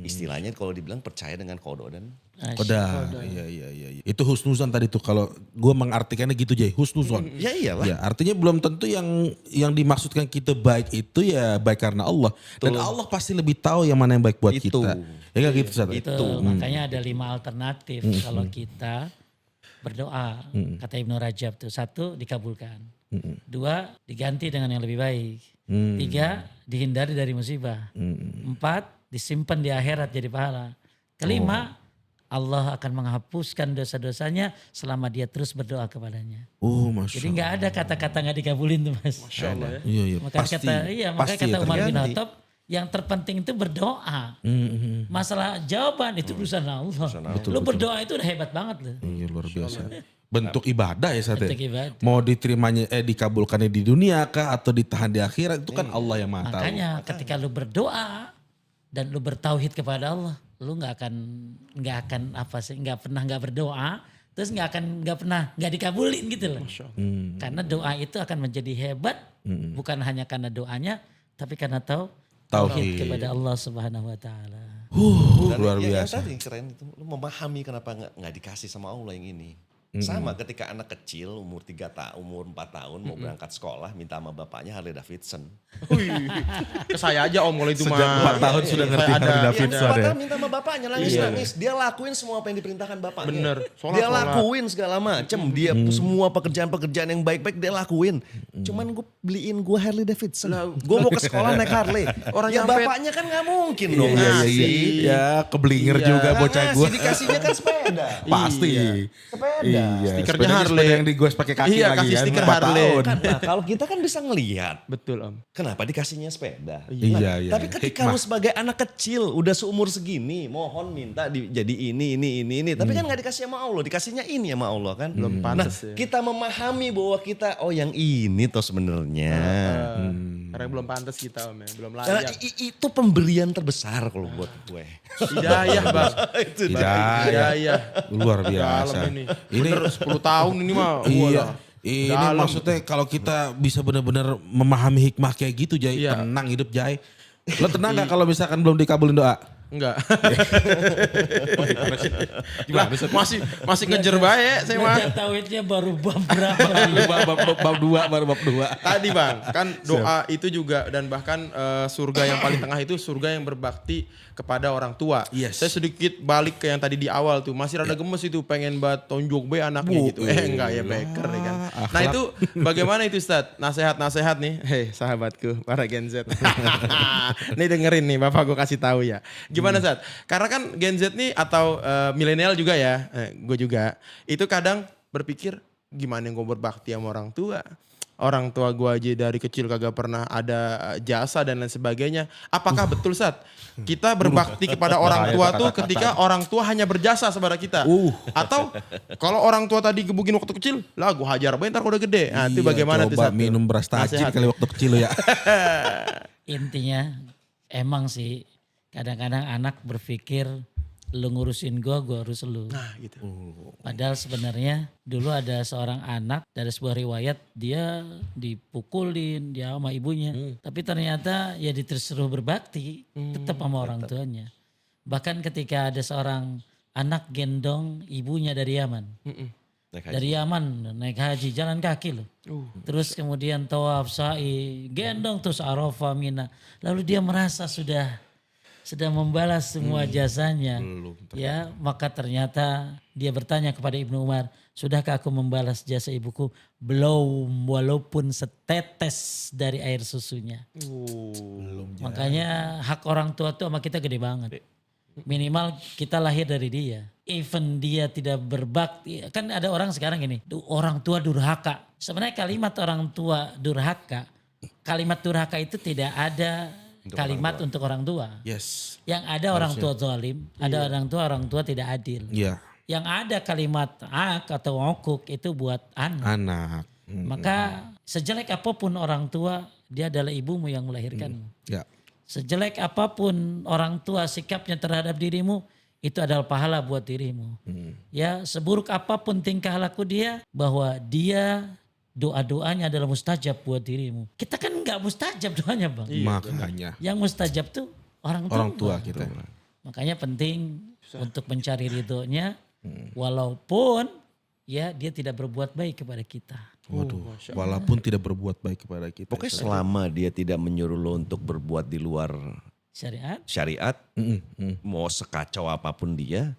Istilahnya kalau dibilang percaya dengan kodo dan Koda. Iya. Itu husnuzon tadi tuh kalau gue mengartikannya gitu Jay, husnuzon. ya iyalah. Ya, artinya belum tentu yang dimaksudkan kita baik itu ya baik karena Allah. Dan Allah pasti lebih tahu yang mana yang baik buat Itu. kita. Ya gak gitu Ustaz? Betul, makanya ada 5 alternatif kalau kita berdoa. Kata Ibnu Rajab tuh, 1 dikabulkan. 2 diganti dengan yang lebih baik. 3 dihindari dari musibah. 4 disimpan di akhirat jadi pahala. 5 Allah akan menghapuskan dosa-dosanya selama dia terus berdoa kepadanya. Masya Jadi nggak ada kata-kata nggak dikabulin tuh Mas. Masya Allah ya. Iya, Makanya kata Umar bin terganti. Khattab, yang terpenting itu berdoa. Masalah jawaban itu urusan Allah. Lu berdoa itu udah hebat banget loh. Iya luar biasa. Bentuk ibadah ya Sate. Bentuk ibadah. Mau diterimanya dikabulkannya di dunia kah atau ditahan di akhirat itu kan Allah yang Maha tahu. Makanya ketika lu berdoa dan lu bertauhid kepada Allah, lu nggak pernah nggak berdoa, terus nggak pernah dikabulin gitu loh. Karena doa itu akan menjadi hebat bukan hanya karena doanya, tapi karena tauhid kepada Allah Subhanahu Wa Taala. Dan Luar yang biasa. tadi keren itu, lu memahami kenapa nggak dikasih sama Allah yang ini. Sama ketika anak kecil umur 4 tahun mau berangkat sekolah minta sama bapaknya Harley Davidson. Wih, ke saya aja om kalau itu mah. Sejak 4 tahun sudah ngerti Saya ada. Harley Iya, Davidson ya. padahal minta sama bapaknya nangis-nangis. Dia lakuin semua apa yang diperintahkan bapaknya. Bener. Dia lakuin segala macem. Dia semua pekerjaan-pekerjaan yang baik-baik dia lakuin. Cuman gue beliin gue Harley Davidson. Gue mau ke sekolah naik Harley. Orang ya nyampe- bapaknya kan gak mungkin dong Iya, ngasih. Ya keblinger juga bocah gue. Dikasihnya kan sepeda. Pasti. Sepeda. Iya, Stikernya sepedanya Harley. sepeda yang digos pakai kaki Iya, lagi kasih kan. stiker 4 Harley. tahun. Kan, nah, kalau kita kan bisa ngelihat. Betul om. Kenapa dikasihnya sepeda? Iya. Tapi ketika Hikmah. lu sebagai anak kecil udah seumur segini mohon minta jadi ini. Tapi kan gak dikasih sama Allah, dikasihnya ini sama Allah kan. Belum pantas ya. Kita memahami bahwa kita yang ini toh sebenarnya. Karena belum pantas kita om ya, belum Karena layak. itu pemberian terbesar kalau buat gue. Hidayah bang. Itu Hidayah. Luar biasa. Dalam ini. Ini Bener 10 tahun ini mah. iya. Walah. Ini Dalam. maksudnya kalau kita bisa benar-benar memahami hikmah kayak gitu Jai, Iya. tenang hidup Jai. Lo tenang gak kalau misalkan belum dikabulin doa? Enggak. masih ngejer baik saya mah. Belajar tauhidnya baru bab berapa? bab 2. Tadi bang, kan doa itu juga dan bahkan surga yang paling tengah itu surga yang berbakti kepada orang tua. Yes. Saya sedikit balik ke yang tadi di awal tuh, masih rada gemes itu pengen banget tonjok be anaknya gitu. Enggak ya beker ya kan. Nah itu bagaimana itu Ustadz? Nasehat-nasehat nih, hei sahabatku para Gen Z. Nih dengerin nih bapak gue kasih tahu ya. Gimana Ustadz? Karena kan Gen Z nih atau milenial juga ya, gue juga. Itu kadang berpikir gimana gue berbakti sama orang tua. Orang tua gue aja dari kecil kagak pernah ada jasa dan lain sebagainya. Apakah betul Sat? Kita berbakti kepada orang tua tuh ketika orang tua hanya berjasa kepada kita. Atau kalau orang tua tadi gebukin waktu kecil, lah gue hajar bentar kalau udah gede. Nah itu bagaimana tuh Coba Sat? minum beras tajin Nasihat. kali waktu kecil ya. Intinya emang sih kadang-kadang anak berpikir lu ngurusin gua urus lu. Nah gitu. Padahal sebenarnya dulu ada seorang anak dari sebuah riwayat dia dipukulin dia sama ibunya. Tapi ternyata ya disuruh berbakti tetap sama orang tuanya. Bahkan ketika ada seorang anak gendong ibunya dari Yaman. Dari Yaman naik haji jalan kaki loh. Terus kemudian tawaf sa'i gendong terus Arafah Mina. Lalu dia merasa sudah membalas semua jasanya. Ya, maka ternyata dia bertanya kepada Ibnu Umar, "Sudahkah aku membalas jasa ibuku?" Belum, walaupun setetes dari air susunya. Makanya hak orang tua tuh sama kita gede banget. Minimal kita lahir dari dia. Even dia tidak berbakti. Kan ada orang sekarang gini, orang tua durhaka. Sebenarnya kalimat orang tua durhaka, kalimat durhaka itu tidak ada kalimat untuk orang tua. Yes. Yang ada orang tua zalim, ada orang tua tidak adil. Iya. Yang ada kalimat ak atau okuk itu buat anak. Anak. Maka sejelek apapun orang tua, dia adalah ibumu yang melahirkanmu. Ya. Sejelek apapun orang tua sikapnya terhadap dirimu, itu adalah pahala buat dirimu. Ya seburuk apapun tingkah laku dia, bahwa dia doa-doanya adalah mustajab buat dirimu. Kita kan nggak mustajab doanya bang. Makanya. Yang mustajab tuh orang Tua kita. Makanya penting untuk mencari ridhonya, walaupun ya dia tidak berbuat baik kepada kita. Waduh, walaupun tidak berbuat baik kepada kita. Pokoknya selama dia tidak menyuruh lo untuk berbuat di luar syariat, mau sekacau apapun dia,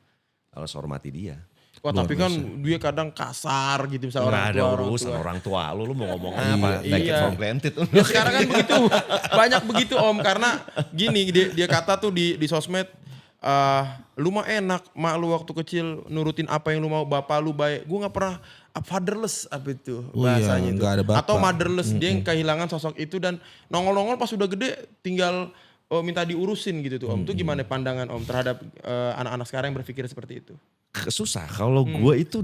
harus hormati dia. Wah tapi kan dia kadang kasar gitu misalnya Nggak ada orang urusan tua. orang tua lu mau ngomong apa? Take it for granted. Ya sekarang kan begitu, banyak begitu om. Karena gini dia kata tuh di sosmed, lu mah enak, mak lu waktu kecil nurutin apa yang lu mau, bapak lu baik. Gue gak pernah fatherless apa itu bahasanya itu. Nggak ada bapak. Atau motherless, dia yang kehilangan sosok itu dan nongol-nongol pas udah gede tinggal minta diurusin gitu tuh om. Itu gimana pandangan om terhadap anak-anak sekarang yang berpikir seperti itu? Susah kalau gue itu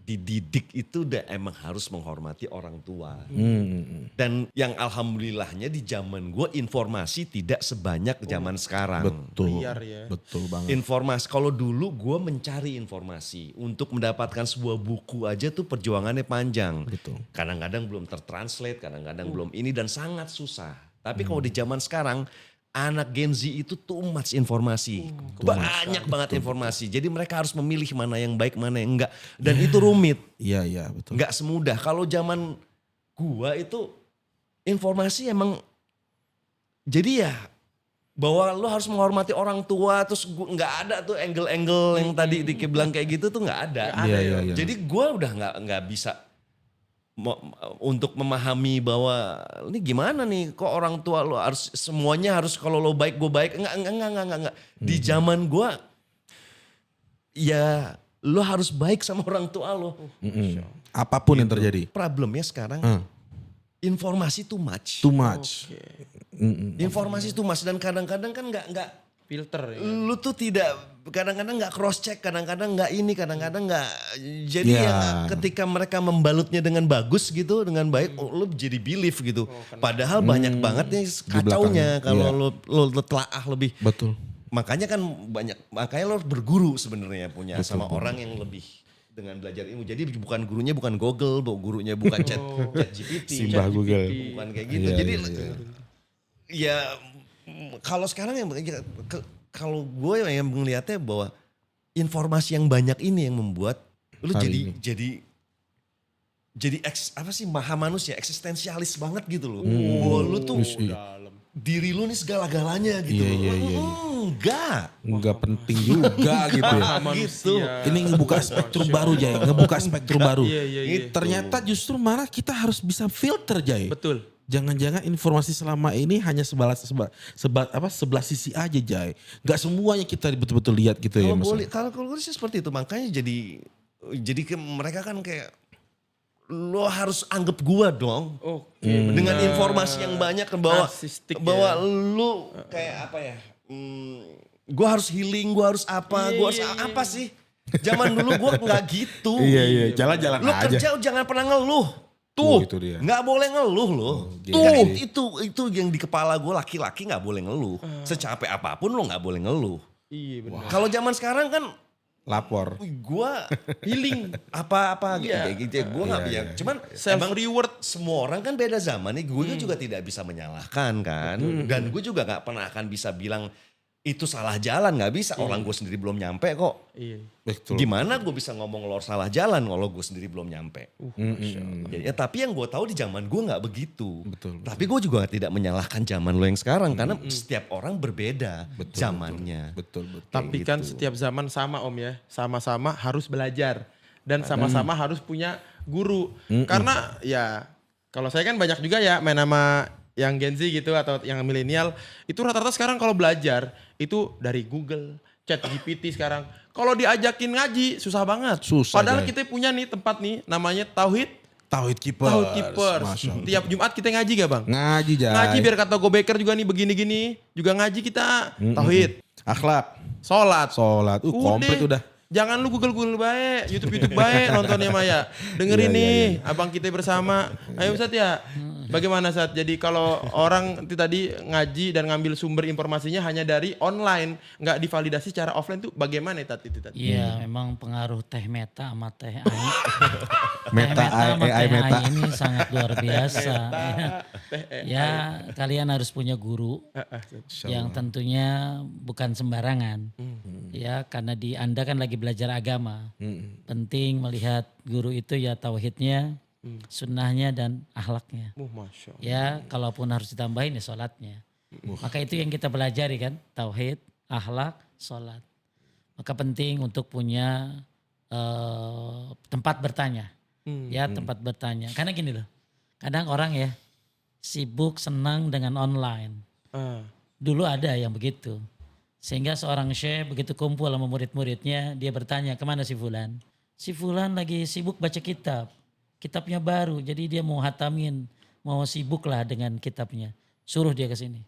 dididik itu udah emang harus menghormati orang tua. Dan yang alhamdulillahnya di zaman gue informasi tidak sebanyak zaman sekarang. Betul. Liar ya. Betul banget. Informasi, kalau dulu gue mencari informasi untuk mendapatkan sebuah buku aja tuh perjuangannya panjang. Betul. Kadang-kadang belum tertranslate, kadang-kadang belum ini dan sangat susah. Tapi kalau di zaman sekarang anak Gen Z itu too much informasi. Banyak banget informasi. Jadi mereka harus memilih mana yang baik, mana yang enggak. Dan itu rumit. Iya betul. Enggak semudah. Kalau zaman gua itu informasi emang jadi ya bahwa lo harus menghormati orang tua, terus nggak ada tuh angle-angle yang tadi Diki bilang kayak gitu tuh nggak ada. Iya. Jadi gua udah nggak bisa untuk memahami bahwa ini gimana nih kok orang tua lo harus semuanya harus kalau lo baik gue baik enggak. Di zaman gue ya lo harus baik sama orang tua lo. Apapun yang terjadi. Problemnya sekarang informasi too much. Too much. Informasi too much dan kadang-kadang kan nggak Filter ya. lu tuh tidak kadang-kadang nggak cross check, kadang-kadang nggak ini, kadang-kadang nggak. Jadi ya ketika mereka membalutnya dengan bagus gitu, dengan baik, lu jadi believe gitu. Padahal banyak banget nih kacaunya kalau lu telaah lebih. Betul. Makanya kan makanya lo berguru sebenarnya punya sama orang yang lebih dengan belajar ilmu. Jadi bukan gurunya bukan Google, gurunya bukan chat GPT. Simbah Google. Bukan kayak gitu. Jadi ya kalau sekarang yang kalau gue yang melihatnya bahwa informasi yang banyak ini yang membuat lu jadi maha manusia, eksistensialis banget gitu loh. Bahwa lu tuh diri lu nih segala-galanya gitu. Iya. Enggak penting juga gitu ya. Gitu. Ini ngebuka spektrum baru Jay, ngebuka spektrum baru. Iya. Ternyata justru malah kita harus bisa filter Jay. Betul. Jangan-jangan informasi selama ini hanya sebelah sisi aja Jay. Gak semuanya kita betul-betul lihat gitu ya. Kalau gue sih seperti itu, makanya jadi mereka kan kayak lo harus anggap gua dong. Dengan informasi yang banyak bahwa lu kayak apa ya? Gua harus healing, gua harus apa? Gua harus apa sih? Zaman dulu gua nggak gitu. Iya, jalan-jalan Lu aja. kerja jangan pernah ngeluh. Tuh, itu dia. nggak boleh ngeluh loh. Itu yang di kepala gue laki-laki nggak boleh ngeluh. Secapek apapun lo nggak boleh ngeluh. Iya benar. Kalau zaman sekarang kan Lapor. gue healing apa-apa gitu. Gue nggak bisa. Cuman Self emang reward. semua orang kan beda zaman nih. Gue juga tidak bisa menyalahkan kan. Dan gue juga nggak pernah akan bisa bilang itu salah jalan, nggak bisa. Orang gue sendiri belum nyampe kok. Iya. Betul. Gimana gue bisa ngomong lo salah jalan kalau gue sendiri belum nyampe. Ya, tapi yang gue tahu di zaman gue nggak begitu. Betul. Tapi gue juga tidak menyalahkan zaman lo yang sekarang karena setiap orang berbeda zamannya. Betul. Tapi kan setiap zaman sama om ya, sama-sama harus belajar dan sama-sama harus punya guru. Karena ya kalau saya kan banyak juga ya main sama yang Gen Z gitu atau yang milenial itu rata-rata sekarang kalau belajar itu dari Google, Chat GPT sekarang. Kalau diajakin ngaji susah banget. Padahal kita punya nih tempat nih namanya Tauhid Keepers. Tiap Jumat kita ngaji gak bang? Ngaji Jay. Ngaji biar kata Go Baker juga nih begini-gini. Juga ngaji kita. Tauhid. Akhlak. Sholat. Komplit udah. Jangan lu Google baik, YouTube baik nontonnya Maya. Dengerin nih abang kita bersama. Ayo Ustadz ya. Bagaimana saat? Jadi kalau orang itu tadi ngaji dan ngambil sumber informasinya hanya dari online, nggak divalidasi secara offline tuh bagaimana itu tadi? Iya, memang pengaruh teh meta sama teh AI. Meta sama AI teh meta. AI ini sangat luar biasa. Teh Ya, kalian harus punya guru yang tentunya bukan sembarangan. Ya, karena Anda kan lagi belajar agama. Penting melihat guru itu ya tauhidnya, sunnahnya dan akhlaknya. Masya Allah. Ya, kalaupun harus ditambahin ya sholatnya. Maka itu yang kita pelajari kan, tauhid, akhlak, sholat. Maka penting untuk punya tempat bertanya. Ya, tempat bertanya. Karena gini loh, kadang orang ya sibuk senang dengan online. Dulu ada yang begitu. Sehingga seorang syekh begitu kumpul sama murid-muridnya, dia bertanya, kemana si Fulan? Si Fulan lagi sibuk baca kitab. Kitabnya baru, jadi dia mau hatamin, mau sibuk lah dengan kitabnya. Suruh dia ke sini.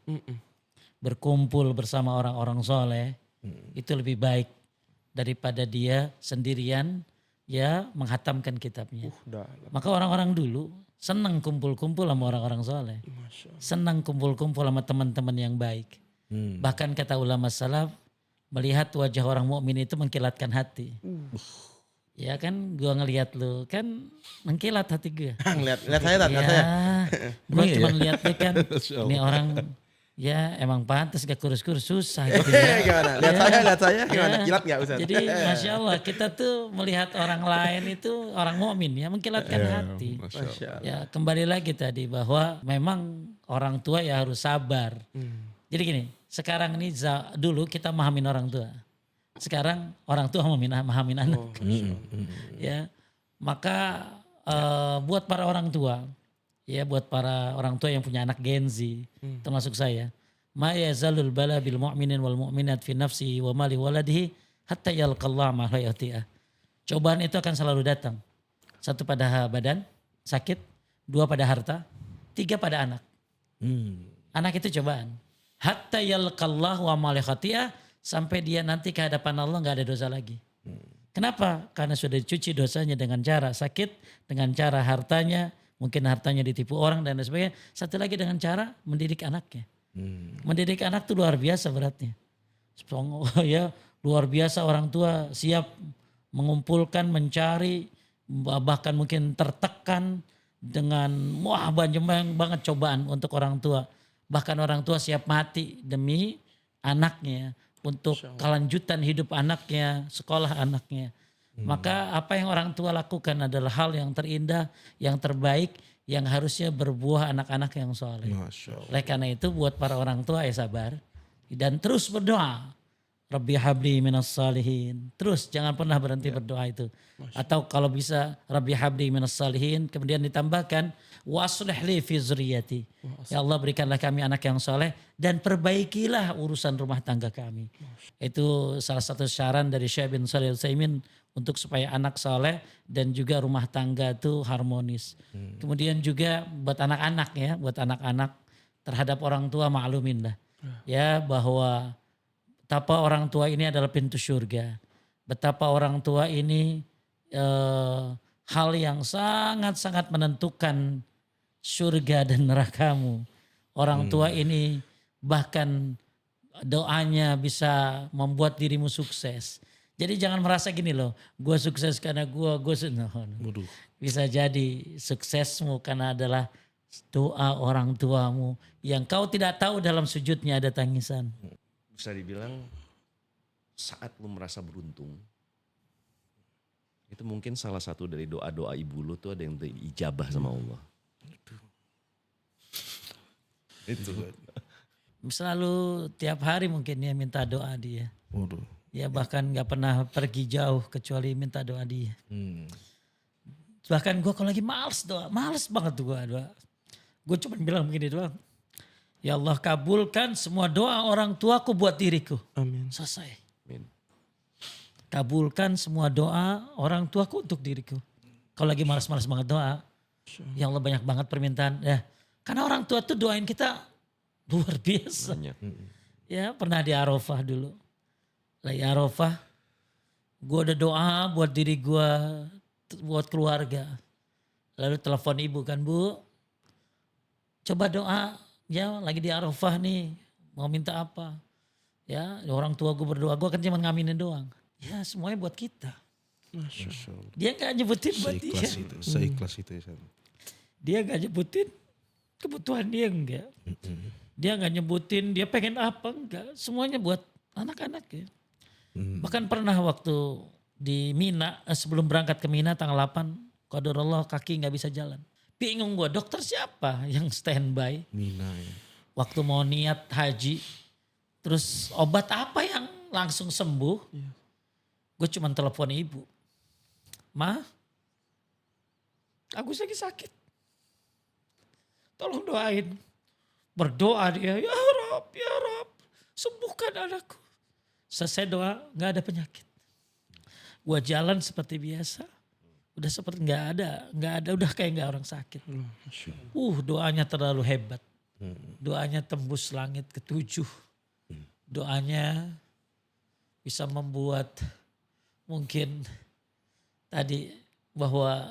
Berkumpul bersama orang-orang soleh, itu lebih baik daripada dia sendirian ya menghatamkan kitabnya. Maka orang-orang dulu senang kumpul-kumpul sama orang-orang soleh. Senang kumpul-kumpul sama teman-teman yang baik. Bahkan kata ulama salaf, melihat wajah orang mukmin itu mengkilatkan hati. Ya kan, gua ngelihat lu kan mengkilat hati gue. lihat saya Tat, lihat saya. Gue cuma lihat lu kan, ini orang ya emang pantas gak kurus-kurus, susah gitu ya. Gimana? Lihat saya gimana? Kilat gak Ustaz? Jadi Masya Allah kita tuh melihat orang lain itu orang mukmin ya mengkilatkan hati. Masya Allah. Ya kembali lagi tadi bahwa memang orang tua ya harus sabar. Jadi gini, sekarang ini dulu kita memahamin orang tua. Sekarang orang tua memahamin anak. Ya, maka buat para orang tua, ya buat para orang tua yang punya anak Gen Z, termasuk saya, ma yazalul bala bil mu'minin wal mu'minat fi nafsihi wa mali waladihi hatta yalqallah ma la yati'ah. Cobaan itu akan selalu datang. Satu pada badan, sakit, dua pada harta, tiga pada anak. Anak itu cobaan. Hatta yalqallah wa ma la yati'ah, sampai dia nanti ke hadapan Allah gak ada dosa lagi. Kenapa? Karena sudah dicuci dosanya dengan cara sakit, dengan cara hartanya, mungkin hartanya ditipu orang dan lain sebagainya. Satu lagi dengan cara mendidik anaknya. Mendidik anak itu luar biasa beratnya. Ya, luar biasa orang tua siap mengumpulkan, mencari, bahkan mungkin tertekan dengan banyak banget cobaan untuk orang tua. Bahkan orang tua siap mati demi anaknya. Untuk kelanjutan hidup anaknya, sekolah anaknya. Maka apa yang orang tua lakukan adalah hal yang terindah, yang terbaik, yang harusnya berbuah anak-anak yang soleh. Oleh karena itu buat para orang tua ya sabar. Dan terus berdoa. Rabbi habli minas salihin. Terus jangan pernah berhenti berdoa itu. Atau kalau bisa Rabbi habli minas salihin. Kemudian ditambahkan wa aslih li fi zuriyati. Ya Allah berikanlah kami anak yang soleh dan perbaikilah urusan rumah tangga kami. Itu salah satu syarat dari Syekh bin Shalih Al-Utsaimin untuk supaya anak soleh dan juga rumah tangga itu harmonis. Kemudian juga buat anak-anak ya, buat anak-anak terhadap orang tua maklumin lah. Ya bahwa betapa orang tua ini adalah pintu surga. Betapa orang tua ini hal yang sangat-sangat menentukan surga dan nerakamu. Orang tua ini bahkan doanya bisa membuat dirimu sukses. Jadi jangan merasa gini loh, gue sukses karena gue bisa jadi suksesmu karena adalah doa orang tuamu yang kau tidak tahu dalam sujudnya ada tangisan. Bisa dibilang saat lu merasa beruntung, itu mungkin salah satu dari doa-doa ibu lu tuh ada yang diijabah sama Allah. Itu. Selalu tiap hari mungkin dia minta doa dia. Ya bahkan gak pernah pergi jauh kecuali minta doa dia. Bahkan gue kalau lagi males banget tuh gue doa. Gue cuma bilang begini doang. Ya Allah kabulkan semua doa orang tuaku buat diriku. Amin. Selesai. Amin. Kabulkan semua doa orang tuaku untuk diriku. Kalau lagi malas-malas banget doa. Ya Allah banyak banget permintaan. Ya, karena orang tua tuh doain kita luar biasa. Banyak. Ya pernah di Arafah dulu. Lagi Arafah. Gue udah doa buat diri gue. Buat keluarga. Lalu telepon ibu kan, Bu. Coba doa, ya lagi di Arafah nih, mau minta apa? Ya orang tua gue berdoa, gue kan cuma ngaminin doang. Ya semuanya buat kita. Masya Allah. Dia gak nyebutin buat dia. Seikhlas itu. Dia gak nyebutin kebutuhan dia enggak. Dia gak nyebutin dia pengen apa enggak. Semuanya buat anak-anak ya. Bahkan pernah waktu di Mina, sebelum berangkat ke Mina tanggal 8, qadarullah kaki gak bisa jalan. Bingung gue, dokter siapa yang standby? Mina ya. Waktu mau niat haji, terus obat apa yang langsung sembuh? Gue cuma telepon ibu. Ma, aku lagi sakit. Tolong doain. Berdoa dia, ya Rab, sembuhkan anakku. Selesai doa, gak ada penyakit. Gua jalan seperti biasa. Udah seperti gak ada, udah kayak gak orang sakit. Doanya terlalu hebat. Doanya tembus langit ke-7. Doanya bisa membuat mungkin tadi bahwa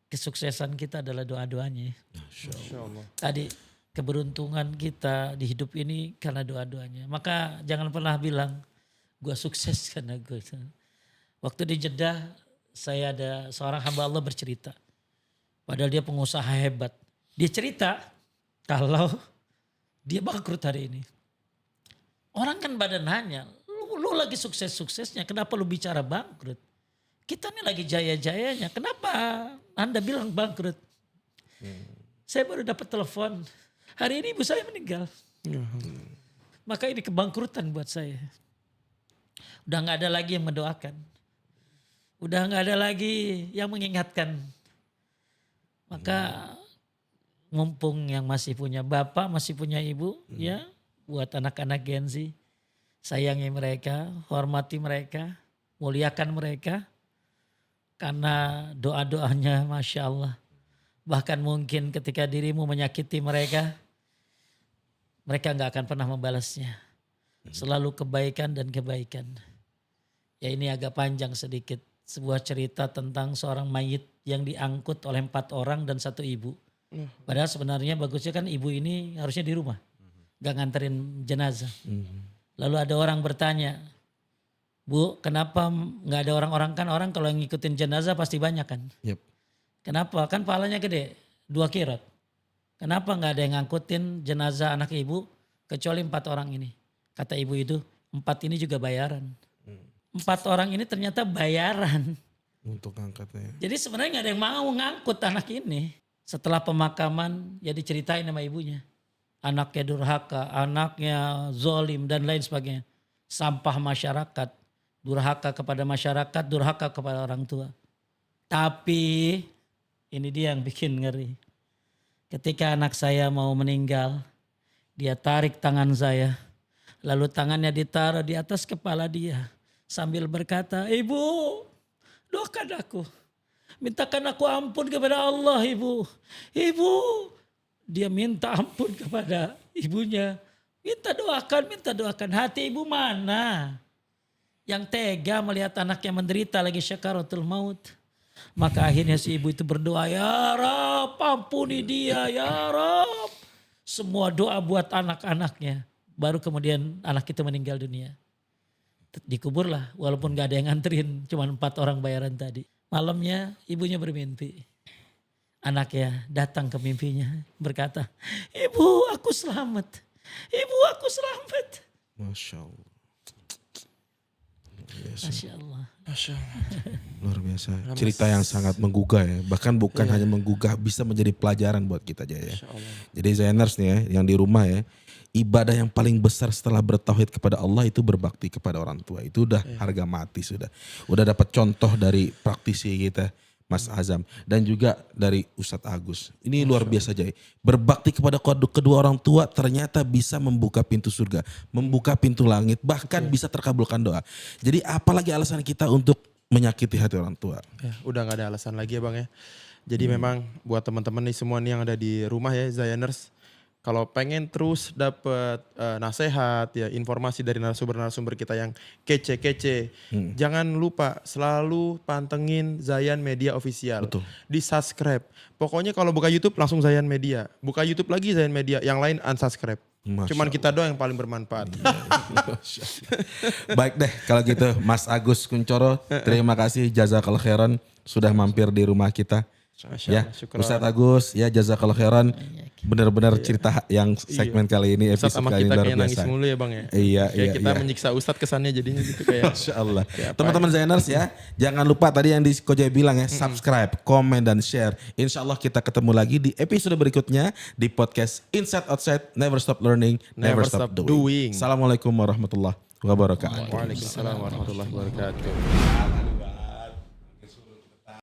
kesuksesan kita adalah doa-doanya. Masya Allah. Tadi keberuntungan kita di hidup ini karena doa-doanya. Maka jangan pernah bilang gue sukses karena gue. Waktu di Jeddah saya ada seorang hamba Allah bercerita. Padahal dia pengusaha hebat. Dia cerita kalau dia bangkrut hari ini. Orang kan pada nanya, lu lagi sukses-suksesnya kenapa lu bicara bangkrut? Kita nih lagi jaya-jayanya, kenapa Anda bilang bangkrut? Saya baru dapat telepon, hari ini ibu saya meninggal. Maka ini kebangkrutan buat saya. Udah gak ada lagi yang mendoakan. Udah gak ada lagi yang mengingatkan. Maka mumpung yang masih punya bapak, masih punya ibu, ya buat anak-anak Gen Z, sayangi mereka, hormati mereka, muliakan mereka. Karena doa-doanya Masya Allah. Bahkan mungkin ketika dirimu menyakiti mereka, mereka gak akan pernah membalasnya. Selalu kebaikan dan kebaikan. Ya ini agak panjang sedikit. Sebuah cerita tentang seorang mayit yang diangkut oleh 4 orang dan 1 ibu. Padahal sebenarnya bagusnya kan ibu ini harusnya di rumah. Gak nganterin jenazah. Lalu ada orang bertanya, Bu, kenapa gak ada orang-orang, kan orang kalau ngikutin jenazah pasti banyak kan? Yep. Kenapa? Kan pahalanya gede, 2 kirot. Kenapa gak ada yang ngangkutin jenazah anak ibu kecuali 4 orang ini? Kata ibu itu, 4 ini juga bayaran. 4 orang ini ternyata bayaran. Untuk angkatnya. Jadi sebenarnya gak ada yang mau ngangkut anak ini. Setelah pemakaman ya diceritain sama ibunya. Anaknya durhaka, anaknya zolim dan lain sebagainya. Sampah masyarakat, durhaka kepada masyarakat, durhaka kepada orang tua. Tapi ini dia yang bikin ngeri. Ketika anak saya mau meninggal, dia tarik tangan saya. Lalu tangannya ditaruh di atas kepala dia. Sambil berkata, Ibu doakan aku. Mintakan aku ampun kepada Allah ibu. Ibu, dia minta ampun kepada ibunya. Minta doakan. Hati ibu mana? Yang tega melihat anaknya menderita lagi syakaratul maut. Maka akhirnya si ibu itu berdoa, Ya Rab, ampuni dia, Ya Rab. Semua doa buat anak-anaknya. Baru kemudian anak itu meninggal dunia. Dikuburlah, walaupun gak ada yang nganterin, cuma 4 orang bayaran tadi. Malamnya ibunya bermimpi. Anaknya datang ke mimpinya berkata, Ibu aku selamat. Ibu aku selamat. Masya Allah. Masya Allah. Masya Allah. Luar biasa. Cerita yang sangat menggugah ya. Bahkan bukan hanya menggugah, bisa menjadi pelajaran buat kita aja ya. Jadi Zainers nih ya, yang di rumah ya. Ibadah yang paling besar setelah bertauhid kepada Allah itu berbakti kepada orang tua. Itu udah harga mati sudah. Udah dapat contoh dari praktisi kita Mas Azam. Dan juga dari Ustadz Agus. Ini luar biasa Jay. Berbakti kepada kedua orang tua ternyata bisa membuka pintu surga. Membuka pintu langit. Bahkan bisa terkabulkan doa. Jadi apalagi alasan kita untuk menyakiti hati orang tua. Ya, udah gak ada alasan lagi ya Bang ya. Jadi memang buat teman-teman nih semua nih yang ada di rumah ya Zayaners. kalau pengen terus dapat nasihat ya, informasi dari narasumber-narasumber kita yang kece-kece, jangan lupa selalu pantengin Zayan Media Official. Betul. Di subscribe. Pokoknya kalau buka YouTube langsung Zayan Media, buka YouTube lagi Zayan Media, yang lain unsubscribe. Masya Cuman kita doang yang paling bermanfaat. Baik deh kalau gitu Mas Agus Kuncoro, terima kasih jazakallahu khairan sudah mampir di rumah kita. Masya Ya, Allah, syukur. Ustadz Agus ya jazakallahu khairan. Benar-benar cerita yang segmen kali ini Ustadz episode sama kali ini kita luar kayak nangis biasa. mulu ya bang ya. Iya, Kayak iya, kita iya. menyiksa Ustadz kesannya jadinya gitu kayak. Masya Allah. Kayak apa Teman-teman Zainers ya, jangan lupa tadi yang di Kojai bilang ya, subscribe, komen, dan share. Insya Allah kita ketemu lagi di episode berikutnya di podcast Inside Outside, Never Stop Learning, Never, Stop, Doing. Doing. Assalamualaikum warahmatullahi wabarakatuh. Waalaikumsalam warahmatullahi wabarakatuh.